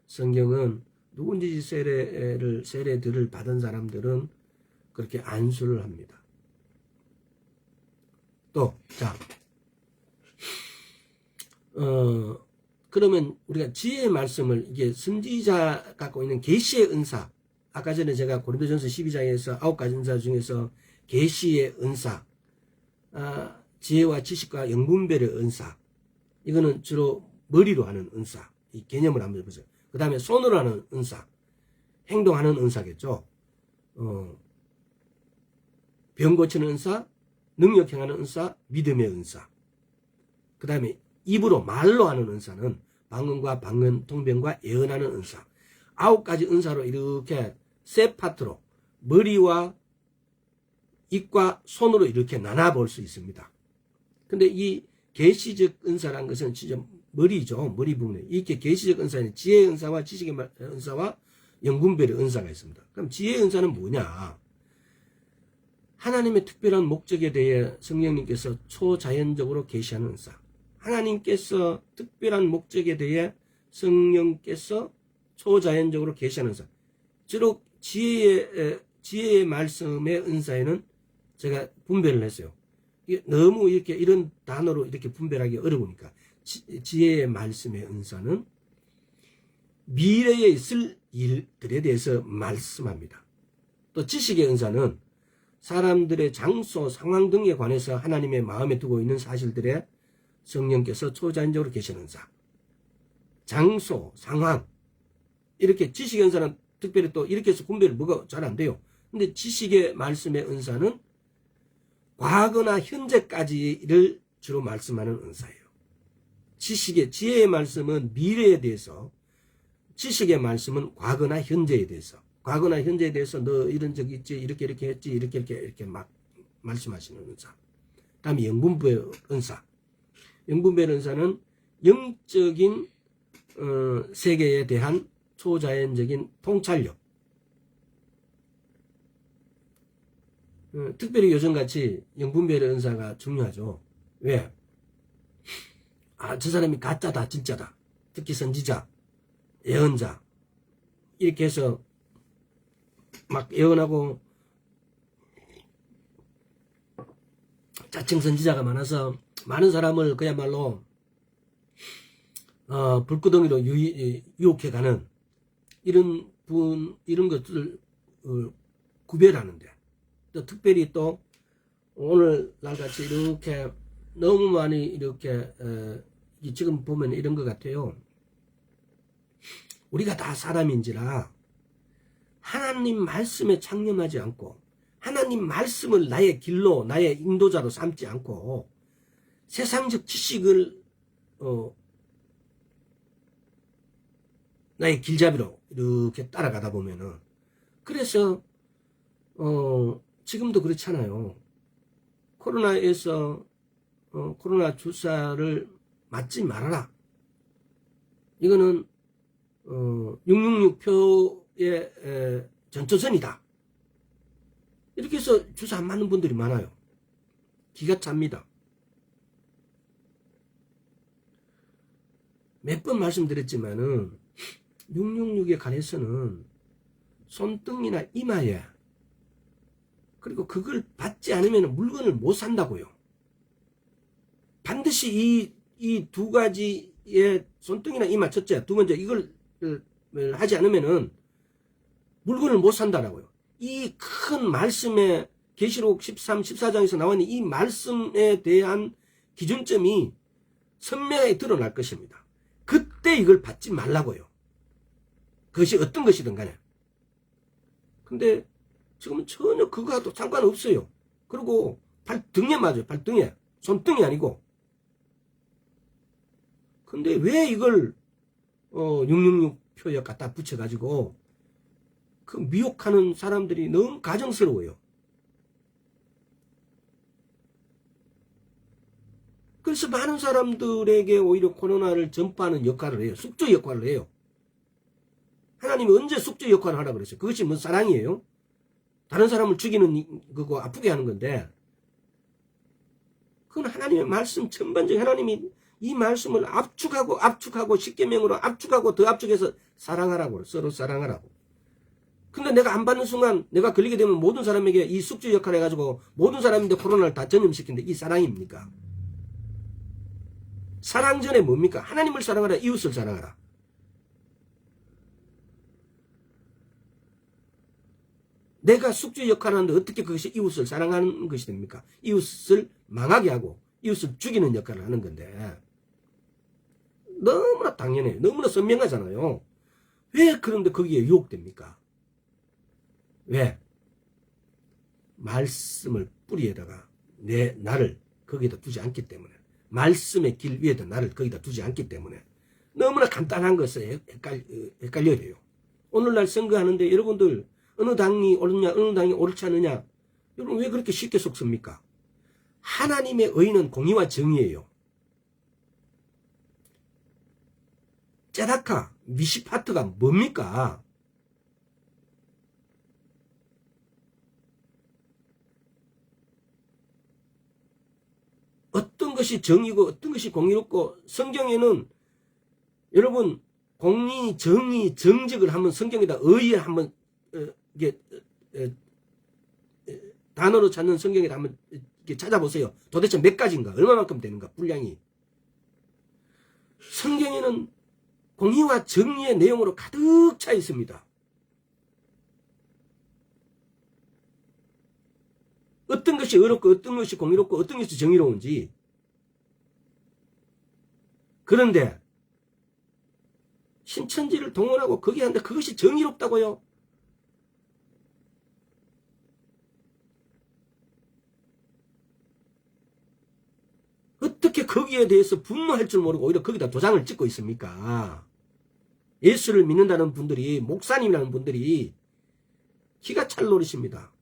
성경은 누군지 세례들을 받은 사람들은 그렇게 안수를 합니다. 또 그러면 우리가 지혜의 말씀을 이게 선지자 갖고 있는 계시의 은사, 아까 전에 제가 고린도전서 12장에서 9가지 은사 중에서 계시의 은사, 지혜와 지식과 영분별의 은사, 이거는 주로 머리로 하는 은사, 이 개념을 한번 해보세요. 그 다음에 손으로 하는 은사, 행동하는 은사겠죠. 병 고치는 은사, 능력 행하는 은사, 믿음의 은사. 그 다음에 입으로 말로 하는 은사는 방언과 방언, 통변과 예언하는 은사. 9가지 은사로 이렇게 세 파트로 머리와 입과 손으로 이렇게 나눠볼 수 있습니다. 근데 이 계시적 은사라는 것은 진짜 머리죠. 머리 부분에. 이렇게 계시적 은사는 지혜의 은사와 지식의 은사와 영분별의 은사가 있습니다. 그럼 지혜의 은사는 뭐냐? 하나님의 특별한 목적에 대해 성령님께서 초자연적으로 계시하는 은사. 하나님께서 특별한 목적에 대해 성령께서 초자연적으로 계시하는 은사. 주로 지혜의 말씀의 은사에는 제가 분별을 했어요. 너무 이렇게 이런 단어로 이렇게 분별하기 어려우니까 지혜의 말씀의 은사는 미래에 있을 일들에 대해서 말씀합니다. 또 지식의 은사는 사람들의 장소, 상황 등에 관해서 하나님의 마음에 두고 있는 사실들에 성령께서 초자연적으로 계시는 은사. 장소, 상황. 이렇게 지식의 은사는 특별히 또 이렇게 해서 분별이 잘 안 돼요. 근데 지식의 말씀의 은사는 과거나 현재까지를 주로 말씀하는 은사예요. 지혜의 말씀은 미래에 대해서, 지식의 말씀은 과거나 현재에 대해서, 과거나 현재에 대해서 너 이런 적 있지, 이렇게 했지, 이렇게 막 말씀하시는 은사. 다음에 영분별 은사. 영분별 은사는 영적인 세계에 대한 초자연적인 통찰력. 특별히 요즘같이 영분별의 은사가 중요하죠. 왜? 저 사람이 가짜다 진짜다. 특히 선지자, 예언자 이렇게 해서 막 예언하고 자칭 선지자가 많아서 많은 사람을 그야말로 불구덩이로 유혹해가는 이런 것들을 구별하는데, 또 특별히 또 오늘날같이 이렇게 너무 많이 이렇게 지금 보면 이런 것 같아요. 우리가 다 사람인지라 하나님 말씀에 창념하지 않고 하나님 말씀을 나의 길로 나의 인도자로 삼지 않고 세상적 지식을 나의 길잡이로 이렇게 따라가다 보면은, 그래서 지금도 그렇잖아요. 코로나에서 코로나 주사를 맞지 말아라. 이거는 666표의 전초전이다. 이렇게 해서 주사 안 맞는 분들이 많아요. 기가 찹니다. 몇 번 말씀드렸지만은 666에 관해서는 손등이나 이마에, 그리고 그걸 받지 않으면 물건을 못 산다고요. 반드시 이 두 가지의 손등이나 이마, 첫째, 두 번째 이걸 하지 않으면은 물건을 못 산다라고요. 이 큰 말씀에 계시록 13, 14장에서 나오는 이 말씀에 대한 기준점이 선명하게 드러날 것입니다. 그때 이걸 받지 말라고요. 그것이 어떤 것이든 간에. 근데 지금은 전혀 그거와도 상관없어요. 그리고 발등에 맞아요. 발등에. 손등이 아니고. 근데 왜 이걸 666표에 갖다 붙여가지고 그 미혹하는 사람들이 너무 가정스러워요. 그래서 많은 사람들에게 오히려 코로나를 전파하는 역할을 해요. 숙주 역할을 해요. 하나님이 언제 숙주 역할을 하라고 그랬어요? 그것이 뭔 사랑이에요? 다른 사람을 죽이는 그거 아프게 하는 건데, 그건 하나님의 말씀 전반적인, 하나님이 이 말씀을 압축하고 십계명으로 압축하고 더 압축해서 사랑하라고, 서로 사랑하라고. 근데 내가 안 받는 순간 내가 걸리게 되면 모든 사람에게 이 숙주 역할을 해가지고 모든 사람인데 코로나를 다 전염시키는데 이 사랑입니까? 사랑 전에 뭡니까? 하나님을 사랑하라, 이웃을 사랑하라. 내가 숙주 역할을 하는데 어떻게 그것이 이웃을 사랑하는 것이 됩니까? 이웃을 망하게 하고 이웃을 죽이는 역할을 하는 건데, 너무나 당연해요. 너무나 선명하잖아요. 왜 그런데 거기에 유혹됩니까? 왜? 말씀을 뿌리에다가 나를 거기다 두지 않기 때문에, 말씀의 길 위에다 나를 거기다 두지 않기 때문에 너무나 간단한 것에 헷갈려야 돼요. 오늘날 선거하는데 여러분들 어느 당이 옳느냐 어느 당이 옳지 않느냐, 여러분 왜 그렇게 쉽게 속습니까? 하나님의 의는 공의와 정의예요. 짜다카 미시파트가 뭡니까? 어떤 것이 정의고 어떤 것이 공의롭고, 성경에는 여러분 공의, 정의, 정직을 한번 성경에다 의에 한번 이게 단어로 찾는 성경에다 한번 이렇게 찾아보세요. 도대체 몇 가지인가, 얼마만큼 되는가, 분량이. 성경에는 공의와 정의의 내용으로 가득 차 있습니다. 어떤 것이 어렵고 어떤 것이 공의롭고 어떤 것이 정의로운지. 그런데 신천지를 동원하고 거기 하는데 그것이 정의롭다고요? 어떻게 거기에 대해서 분노할 줄 모르고 오히려 거기다 도장을 찍고 있습니까? 예수를 믿는다는 분들이, 목사님이라는 분들이 기가 찰 노릇입니다.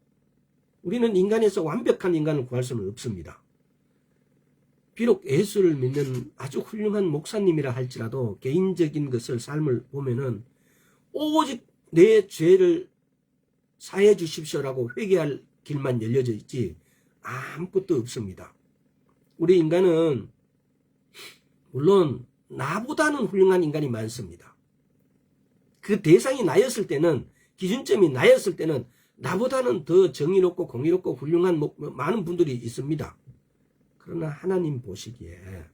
우리는 인간에서 완벽한 인간을 구할 수는 없습니다. 비록 예수를 믿는 아주 훌륭한 목사님이라 할지라도 개인적인 것을, 삶을 보면은 오직 내 죄를 사해 주십시오라고 회개할 길만 열려져 있지 아무것도 없습니다. 우리 인간은 물론 나보다는 훌륭한 인간이 많습니다. 그 대상이 나였을 때는, 기준점이 나였을 때는 나보다는 더 정의롭고 공의롭고 훌륭한 많은 분들이 있습니다. 그러나 하나님 보시기에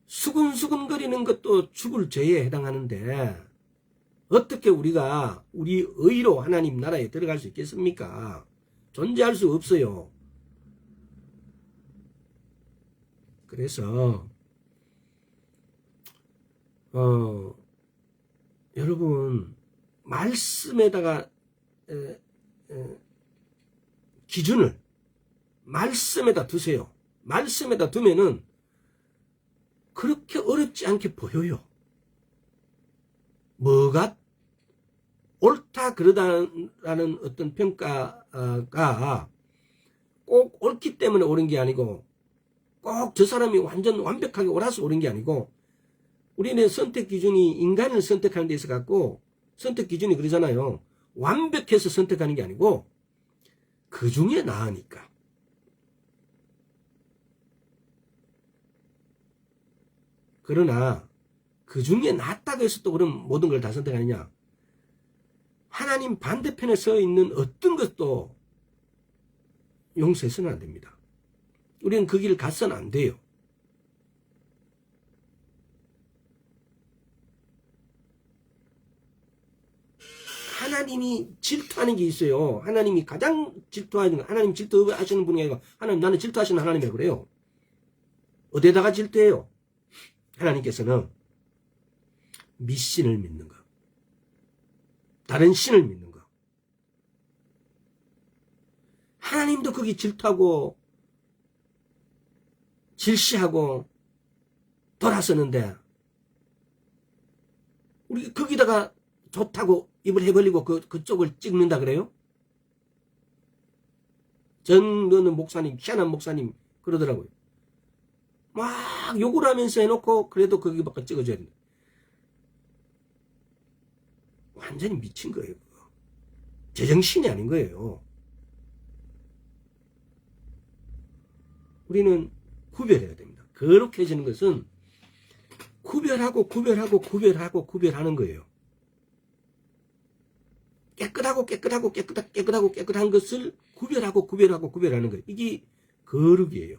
수근수근거리는 것도 죽을 죄에 해당하는데 어떻게 우리가 우리 의로 하나님 나라에 들어갈 수 있겠습니까? 존재할 수 없어요. 그래서 여러분 말씀에다가 기준을 말씀에다 두세요. 말씀에다 두면은 그렇게 어렵지 않게 보여요. 뭐가 옳다 그러다라는 어떤 평가가 꼭 옳기 때문에 옳은 게 아니고 꼭 저 사람이 완전 완벽하게 옳아서 옳은 게 아니고 우리는 선택 기준이 인간을 선택하는 데 있어 갖고 선택 기준이 그러잖아요. 완벽해서 선택하는 게 아니고 그 중에 나으니까. 그러나 그 중에 낫다고 해서 또 그럼 모든 걸 다 선택하느냐? 하나님 반대편에 서 있는 어떤 것도 용서해서는 안 됩니다. 우리는 그 길을 가서는 안 돼요. 하나님이 질투하는 게 있어요. 하나님이 가장 질투하는 거, 하나님 질투하시는 분이 아니고 하나님 나는 질투하시는 하나님이라고 그래요. 어디에다가 질투해요? 하나님께서는 미신을 믿는 거, 다른 신을 믿는 거. 하나님도 거기 질투하고 질시하고 돌아서는데 우리 거기다가 좋다고 입을 해벌리고 그쪽을 찍는다 그래요? 전너는 목사님, 희한한 목사님 그러더라고요. 막 욕을 하면서 해놓고 그래도 거기밖에 찍어줘야 된다. 완전히 미친 거예요. 그거. 제정신이 아닌 거예요. 우리는 구별해야 됩니다. 거룩해지는 것은 구별하고 구별하는 거예요. 깨끗한 것을 구별하는 거예요. 이게 거룩이에요.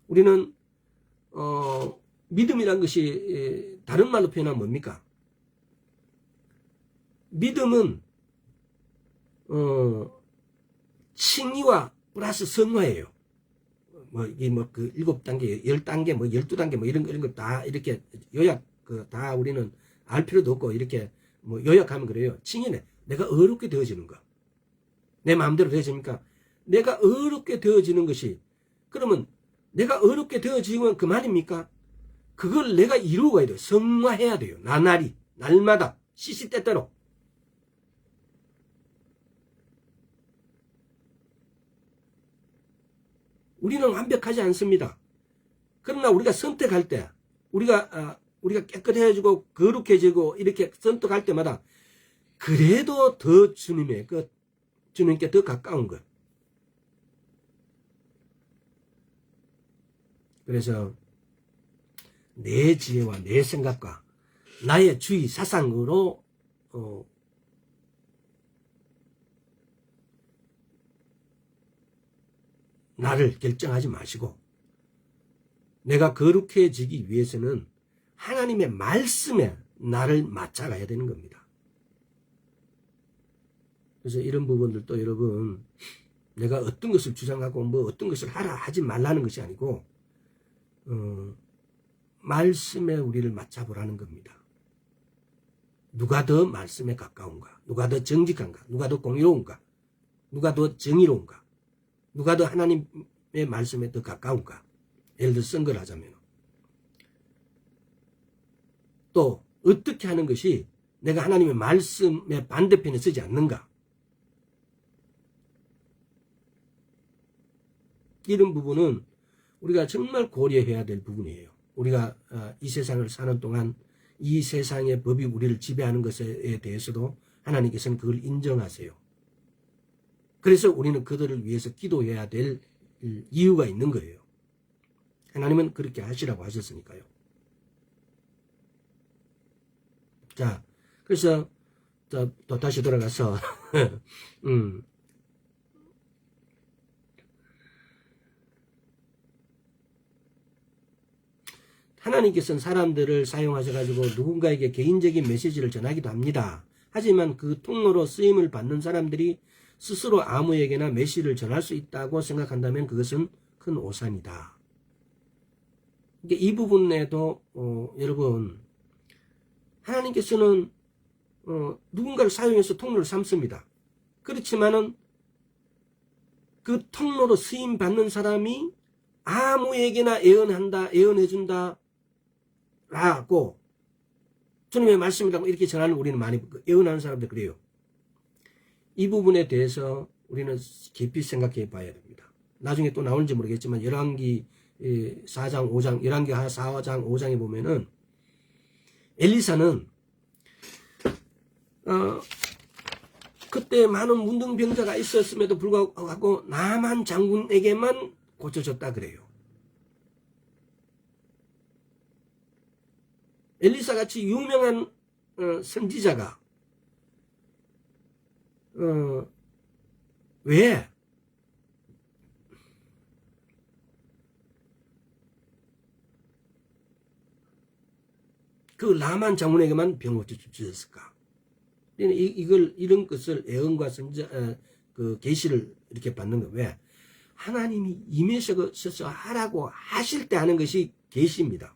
우리는 믿음이란 것이 다른 말로 표현하면 뭡니까? 믿음은 칭의와 플러스 성화예요. 이게 그 7단계, 10단계, 12단계, 이런 거 다 이렇게 요약, 다 우리는 알 필요도 없고, 이렇게 요약하면 그래요. 칭의네. 내가 어렵게 되어지는 거. 내 마음대로 되어집니까? 내가 어렵게 되어지는 것이, 그러면 내가 어렵게 되어지면 그 말입니까? 그걸 내가 이루어가야 돼요. 성화해야 돼요. 나날이, 날마다, 시시때때로. 우리는 완벽하지 않습니다. 그러나 우리가 선택할 때, 우리가 깨끗해지고 거룩해지고 이렇게 선택할 때마다 그래도 더 주님께 더 가까운 것. 그래서 내 지혜와 내 생각과 나의 주의 사상으로 나를 결정하지 마시고 내가 거룩해지기 위해서는 하나님의 말씀에 나를 맞춰가야 되는 겁니다. 그래서 이런 부분들도 여러분, 내가 어떤 것을 주장하고 어떤 것을 하라 하지 말라는 것이 아니고 말씀에 우리를 맞춰보라는 겁니다. 누가 더 말씀에 가까운가? 누가 더 정직한가? 누가 더 공의로운가? 누가 더 정의로운가? 누가 더 하나님의 말씀에 더 가까운가? 예를 들어 선거를 하자면. 또 어떻게 하는 것이 내가 하나님의 말씀의 반대편에 서지 않는가? 이런 부분은 우리가 정말 고려해야 될 부분이에요. 우리가 이 세상을 사는 동안 이 세상의 법이 우리를 지배하는 것에 대해서도 하나님께서는 그걸 인정하세요. 그래서 우리는 그들을 위해서 기도해야 될 이유가 있는 거예요. 하나님은 그렇게 하시라고 하셨으니까요. 자, 그래서 또 다시 돌아가서 하나님께서는 사람들을 사용하셔가지고 누군가에게 개인적인 메시지를 전하기도 합니다. 하지만 그 통로로 쓰임을 받는 사람들이 스스로 아무에게나 메시지를 전할 수 있다고 생각한다면 그것은 큰 오산이다. 이 부분에도 여러분, 하나님께서는 누군가를 사용해서 통로를 삼습니다. 그렇지만은 그 통로로 쓰임 받는 사람이 아무에게나 애언해준다 라고 주님의 말씀이라고 이렇게 전하는 우리는 많이 애언하는 사람들 그래요. 이 부분에 대해서 우리는 깊이 생각해 봐야 됩니다. 나중에 또 나오는지 모르겠지만 열왕기 4장 5장 열왕기 4장 5장에 보면은 엘리사는 그때 많은 문둥병자가 있었음에도 불구하고 나만 장군에게만 고쳐졌다 그래요. 엘리사 같이 유명한 선지자가 왜 그 나만 장군에게만 병을 주셨을까? 이런 것을 애언과 선지자 그 계시를 이렇게 받는 거 왜? 하나님이 임하셔서 하라고 하실 때 하는 것이 계시입니다.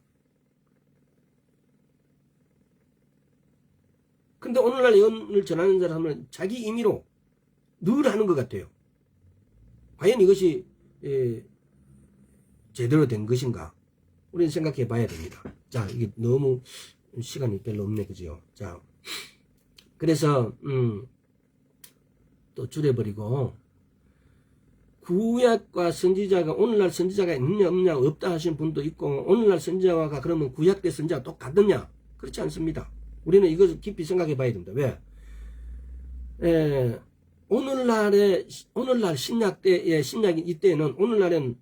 근데 오늘날 예언을 전하는 사람은 자기 임의로 늘 하는 것 같아요. 과연 이것이 제대로 된 것인가? 우리는 생각해 봐야 됩니다. 자, 이게 너무 시간이 별로 없네, 그죠? 자, 그래서 또 줄여버리고 구약과 선지자가 오늘날 선지자가 있느냐 없느냐 없다 하시는 분도 있고 오늘날 선지자가 그러면 구약 때 선지자가 똑같느냐? 그렇지 않습니다. 우리는 이것을 깊이 생각해 봐야 됩니다. 왜? 오늘날 신약 때의 신약 이때는 오늘날은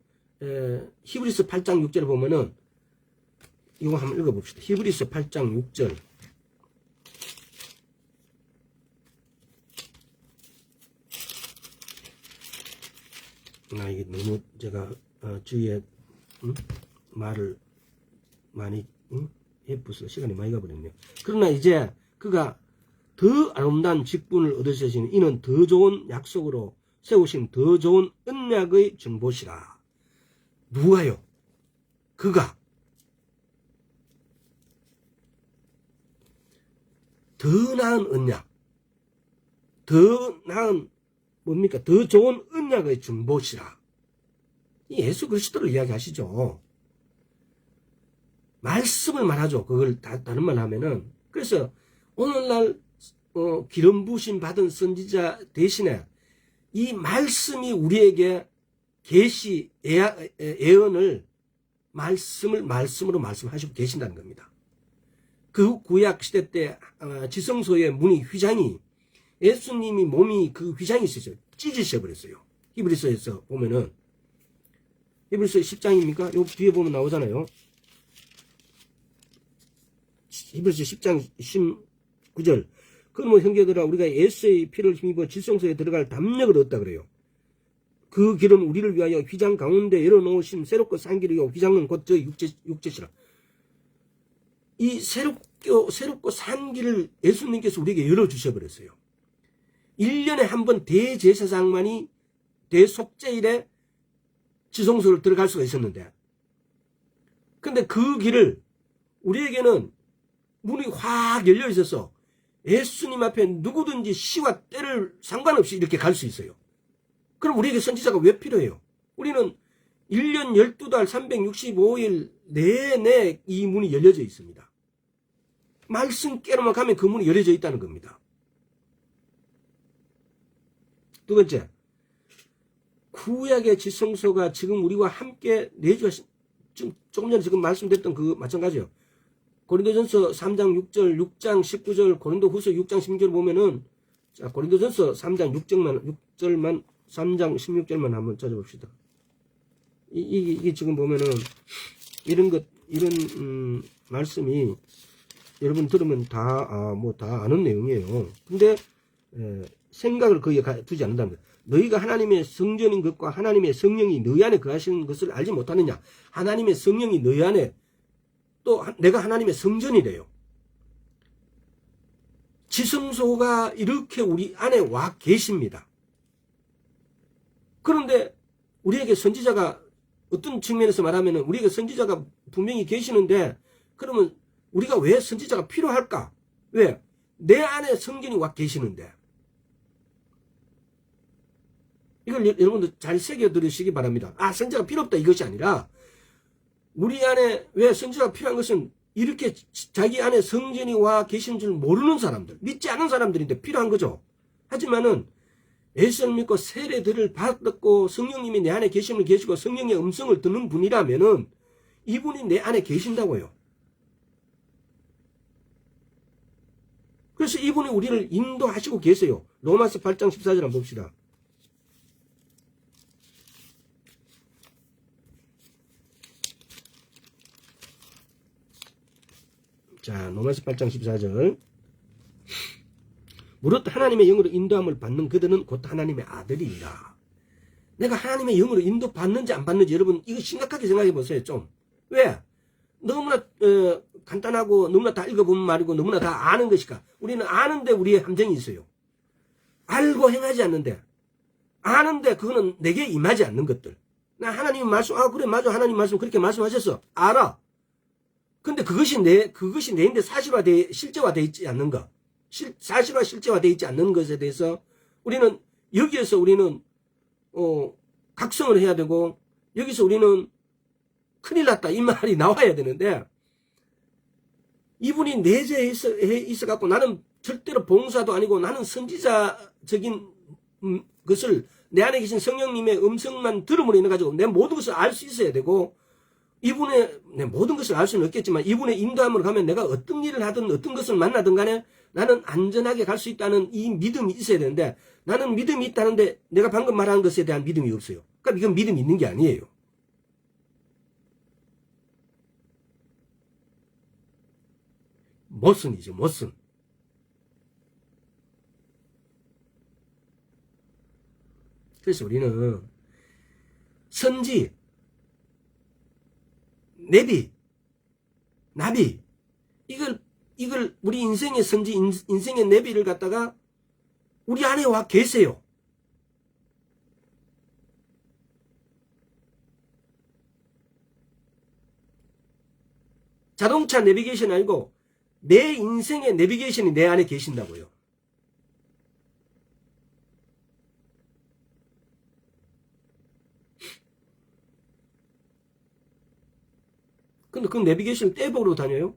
히브리서 8장 6절을 보면은 이거 한번 읽어봅시다. 히브리서 8장 6절. 이게 너무 제가 주위에 말을 많이 예쁘서 시간이 많이 가버렸네요. 그러나 이제 그가 더 아름다운 직분을 얻으시니 이는 더 좋은 약속으로 세우신 더 좋은 언약의 중보시라. 누가요? 그가 더 나은 언약, 더 나은 뭡니까? 더 좋은 언약의 중보시라. 예수 그리스도를 이야기하시죠. 말씀을 말하죠. 그걸 다른 말 하면은. 그래서 오늘날 기름 부으심 받은 선지자 대신에 이 말씀이 우리에게 계시 예언을 말씀으로 말씀하시고 계신다는 겁니다. 그 구약 시대 때 지성소의 문이 휘장이 예수님이 몸이 그 휘장이 있었어요. 찢으셔 버렸어요. 히브리서에서 보면은 히브리서 10장입니까? 요 뒤에 보면 나오잖아요. 히브리서 10장 19절. 그러면 형제들아 우리가 예수의 피를 힘입어 지성소에 들어갈 담력을 얻다 그래요. 그 길은 우리를 위하여 휘장 가운데 열어놓으신 새롭고 산 길이요 휘장은 곧 저 육체시라. 이 새롭고 산 길을 예수님께서 우리에게 열어주셔 버렸어요. 1년에 한 번 대제사장만이 대속죄일에 지성소를 들어갈 수가 있었는데 근데 그 길을 우리에게는 문이 확 열려 있어서 예수님 앞에 누구든지 시와 때를 상관없이 이렇게 갈 수 있어요. 그럼 우리에게 선지자가 왜 필요해요? 우리는 1년 12달 365일 내내 이 문이 열려져 있습니다. 말씀께로만 가면 그 문이 열려져 있다는 겁니다. 두 번째, 구약의 지성소가 지금 우리와 함께 내주하신, 조금 전에 지금 말씀드렸던 그 마찬가지예요. 고린도전서 3장 6절, 6장 19절, 고린도후서 6장 16절 보면은 자, 고린도전서 3장 6절만 3장 16절만 한번 찾아봅시다. 이게 지금 보면은 이런 말씀이 여러분 들으면 다 아는 내용이에요. 근데 생각을 거기에 두지 않는다는 거예요. 너희가 하나님의 성전인 것과 하나님의 성령이 너희 안에 거하시는 것을 알지 못하느냐. 하나님의 성령이 너희 안에, 또 내가 하나님의 성전이래요. 지성소가 이렇게 우리 안에 와 계십니다. 그런데 우리에게 선지자가, 어떤 측면에서 말하면 우리에게 선지자가 분명히 계시는데, 그러면 우리가 왜 선지자가 필요할까? 왜? 내 안에 성전이 와 계시는데. 이걸 여러분들 잘 새겨 들으시기 바랍니다. 선지자가 필요 없다 이것이 아니라, 우리 안에 왜 선지자가 필요한 것은 이렇게 자기 안에 성전이 와 계신 줄 모르는 사람들, 믿지 않은 사람들인데 필요한 거죠. 하지만은 예수를 믿고 세례들을 받았고 성령님이 내 안에 계심을 계시고 성령의 음성을 듣는 분이라면은 이분이 내 안에 계신다고요. 그래서 이분이 우리를 인도하시고 계세요. 로마서 8장 14절 한번 봅시다. 자, 로마서 8장 14절. 무릇 하나님의 영으로 인도함을 받는 그들은 곧 하나님의 아들이니라. 내가 하나님의 영으로 인도받는지 안 받는지 여러분 이거 심각하게 생각해 보세요. 좀. 왜? 너무나 간단하고 너무나 다 읽어본 말이고 너무나 다 아는 것이니까. 우리는 아는데 우리의 함정이 있어요. 알고 행하지 않는데, 아는데 그거는 내게 임하지 않는 것들. 나 하나님 말씀, 그래 맞아, 하나님 말씀 그렇게 말씀하셨어. 알아. 근데 그것이 내인데 실제화되어 있지 않는 것. 사실화 실제화되어 있지 않는 것에 대해서 우리는 여기에서 우리는 각성을 해야 되고, 여기서 우리는 큰일 났다 이 말이 나와야 되는데, 이분이 내재해 있어 갖고 나는 절대로 봉사도 아니고 나는 선지자적인 것을 내 안에 계신 성령님의 음성만 들음으로 인해 가지고 내 모든 것을 알 수 있어야 되고, 이분의 내 모든 것을 알 수는 없겠지만 이분의 인도함으로 가면 내가 어떤 일을 하든 어떤 것을 만나든 간에 나는 안전하게 갈 수 있다는 이 믿음이 있어야 되는데, 나는 믿음이 있다는데 내가 방금 말한 것에 대한 믿음이 없어요. 그러니까 이건 믿음이 있는 게 아니에요. 모순이죠, 모순. 그래서 우리는 선지, 내비, 나비, 이걸 우리 인생의 선지, 인생의 내비를 갖다가 우리 안에 와 계세요. 자동차 내비게이션 아니고 내 인생의 내비게이션이 내 안에 계신다고요. 근데 그 내비게이션 떼보러 다녀요?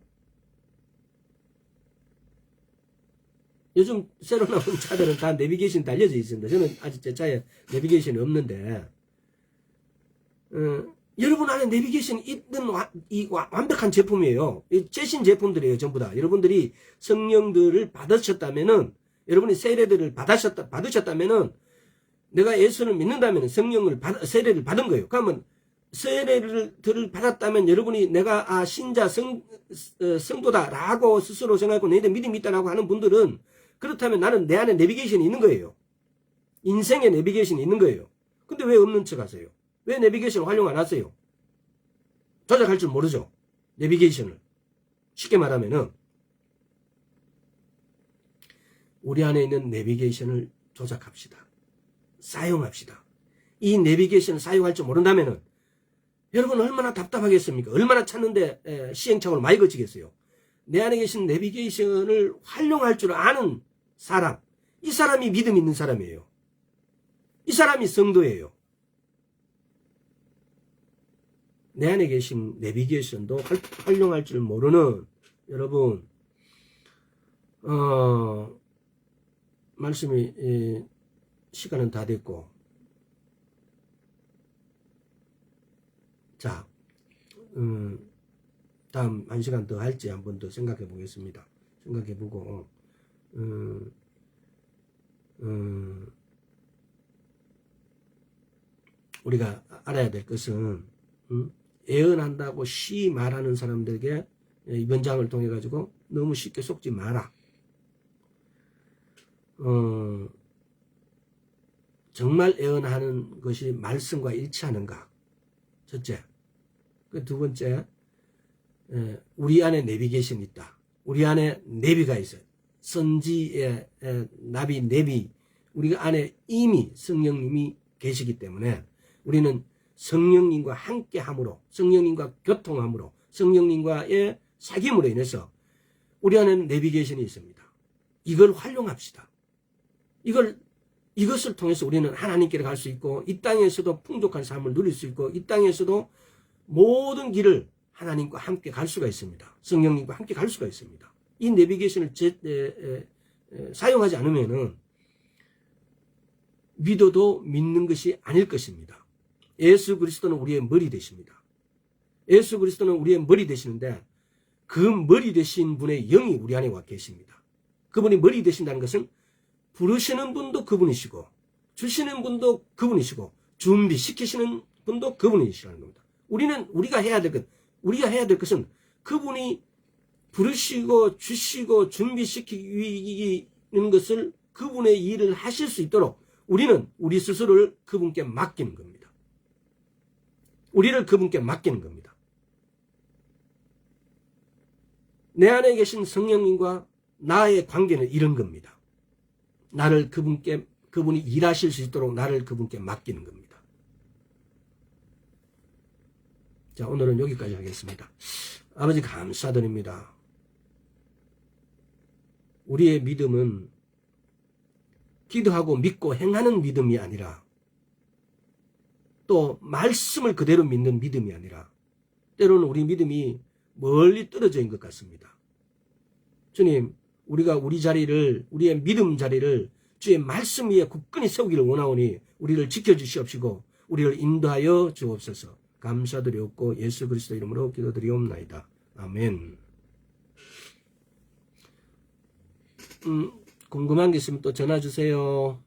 요즘 새로 나온 차들은 다 내비게이션 달려져 있습니다. 저는 아직 제 차에 내비게이션이 없는데, 여러분 안에 내비게이션이 있는 완벽한 제품이에요. 최신 제품들이에요, 전부 다. 여러분들이 성령들을 받으셨다면은, 여러분이 세례들을 받으셨다면은, 내가 예수를 믿는다면 세례를 받은 거예요. 그러면 세례를 받았다면 여러분이 내가 신자 성도다라고 스스로 생각하고 너희들 믿음이 있다라고 하는 분들은, 그렇다면 나는 내 안에 내비게이션이 있는 거예요. 인생의 내비게이션이 있는 거예요. 근데 왜 없는 척 하세요? 왜 내비게이션을 활용 안 하세요? 조작할 줄 모르죠. 내비게이션을. 쉽게 말하면은 우리 안에 있는 내비게이션을 조작합시다. 사용합시다. 이 내비게이션을 사용할 줄 모른다면은 여러분 얼마나 답답하겠습니까? 얼마나 찾는데 시행착오를 많이 거치겠어요. 내 안에 계신 내비게이션을 활용할 줄 아는 사람, 이 사람이 믿음 있는 사람이에요. 이 사람이 성도예요. 내 안에 계신 내비게이션도 활용할 줄 모르는 여러분, 말씀이 시간은 다 됐고, 자, 다음 1시간 더 할지 한 번 더 생각해 보겠습니다. 생각해 보고, 우리가 알아야 될 것은 애언한다고 쉬 말하는 사람들에게 이번 장을 통해 가지고 너무 쉽게 속지 마라. 정말 애언하는 것이 말씀과 일치하는가? 첫째. 그 두 번째, 우리 안에 내비게이션이 있다. 우리 안에 내비가 있어요. 선지의 나비 내비, 우리 안에 이미 성령님이 계시기 때문에 우리는 성령님과 함께함으로, 성령님과 교통함으로, 성령님과의 사귐으로 인해서 우리 안에는 내비게이션이 있습니다. 이걸 활용합시다. 이것을 통해서 우리는 하나님께로 갈 수 있고, 이 땅에서도 풍족한 삶을 누릴 수 있고, 이 땅에서도 모든 길을 하나님과 함께 갈 수가 있습니다. 성령님과 함께 갈 수가 있습니다. 이 내비게이션을 사용하지 않으면은 믿어도 믿는 것이 아닐 것입니다. 예수 그리스도는 우리의 머리 되십니다. 예수 그리스도는 우리의 머리 되시는데 그 머리 되신 분의 영이 우리 안에 와 계십니다. 그분이 머리 되신다는 것은 부르시는 분도 그분이시고 주시는 분도 그분이시고 준비시키시는 분도 그분이시라는 겁니다. 우리가 해야 될 것은 그분이 부르시고 주시고 준비시키는 것을 그분의 일을 하실 수 있도록 우리는 우리 스스로를 그분께 맡기는 겁니다. 우리를 그분께 맡기는 겁니다. 내 안에 계신 성령님과 나의 관계는 이런 겁니다. 나를 그분이 일하실 수 있도록 나를 그분께 맡기는 겁니다. 자, 오늘은 여기까지 하겠습니다. 아버지 감사드립니다. 우리의 믿음은 기도하고 믿고 행하는 믿음이 아니라 또 말씀을 그대로 믿는 믿음이 아니라 때로는 우리 믿음이 멀리 떨어져 있는 것 같습니다. 주님, 우리가 우리의 믿음 자리를 주의 말씀 위에 굳건히 세우기를 원하오니 우리를 지켜주시옵시고 우리를 인도하여 주옵소서. 감사드리옵고 예수 그리스도 이름으로 기도드리옵나이다. 아멘. 궁금한 게 있으면 또 전화 주세요.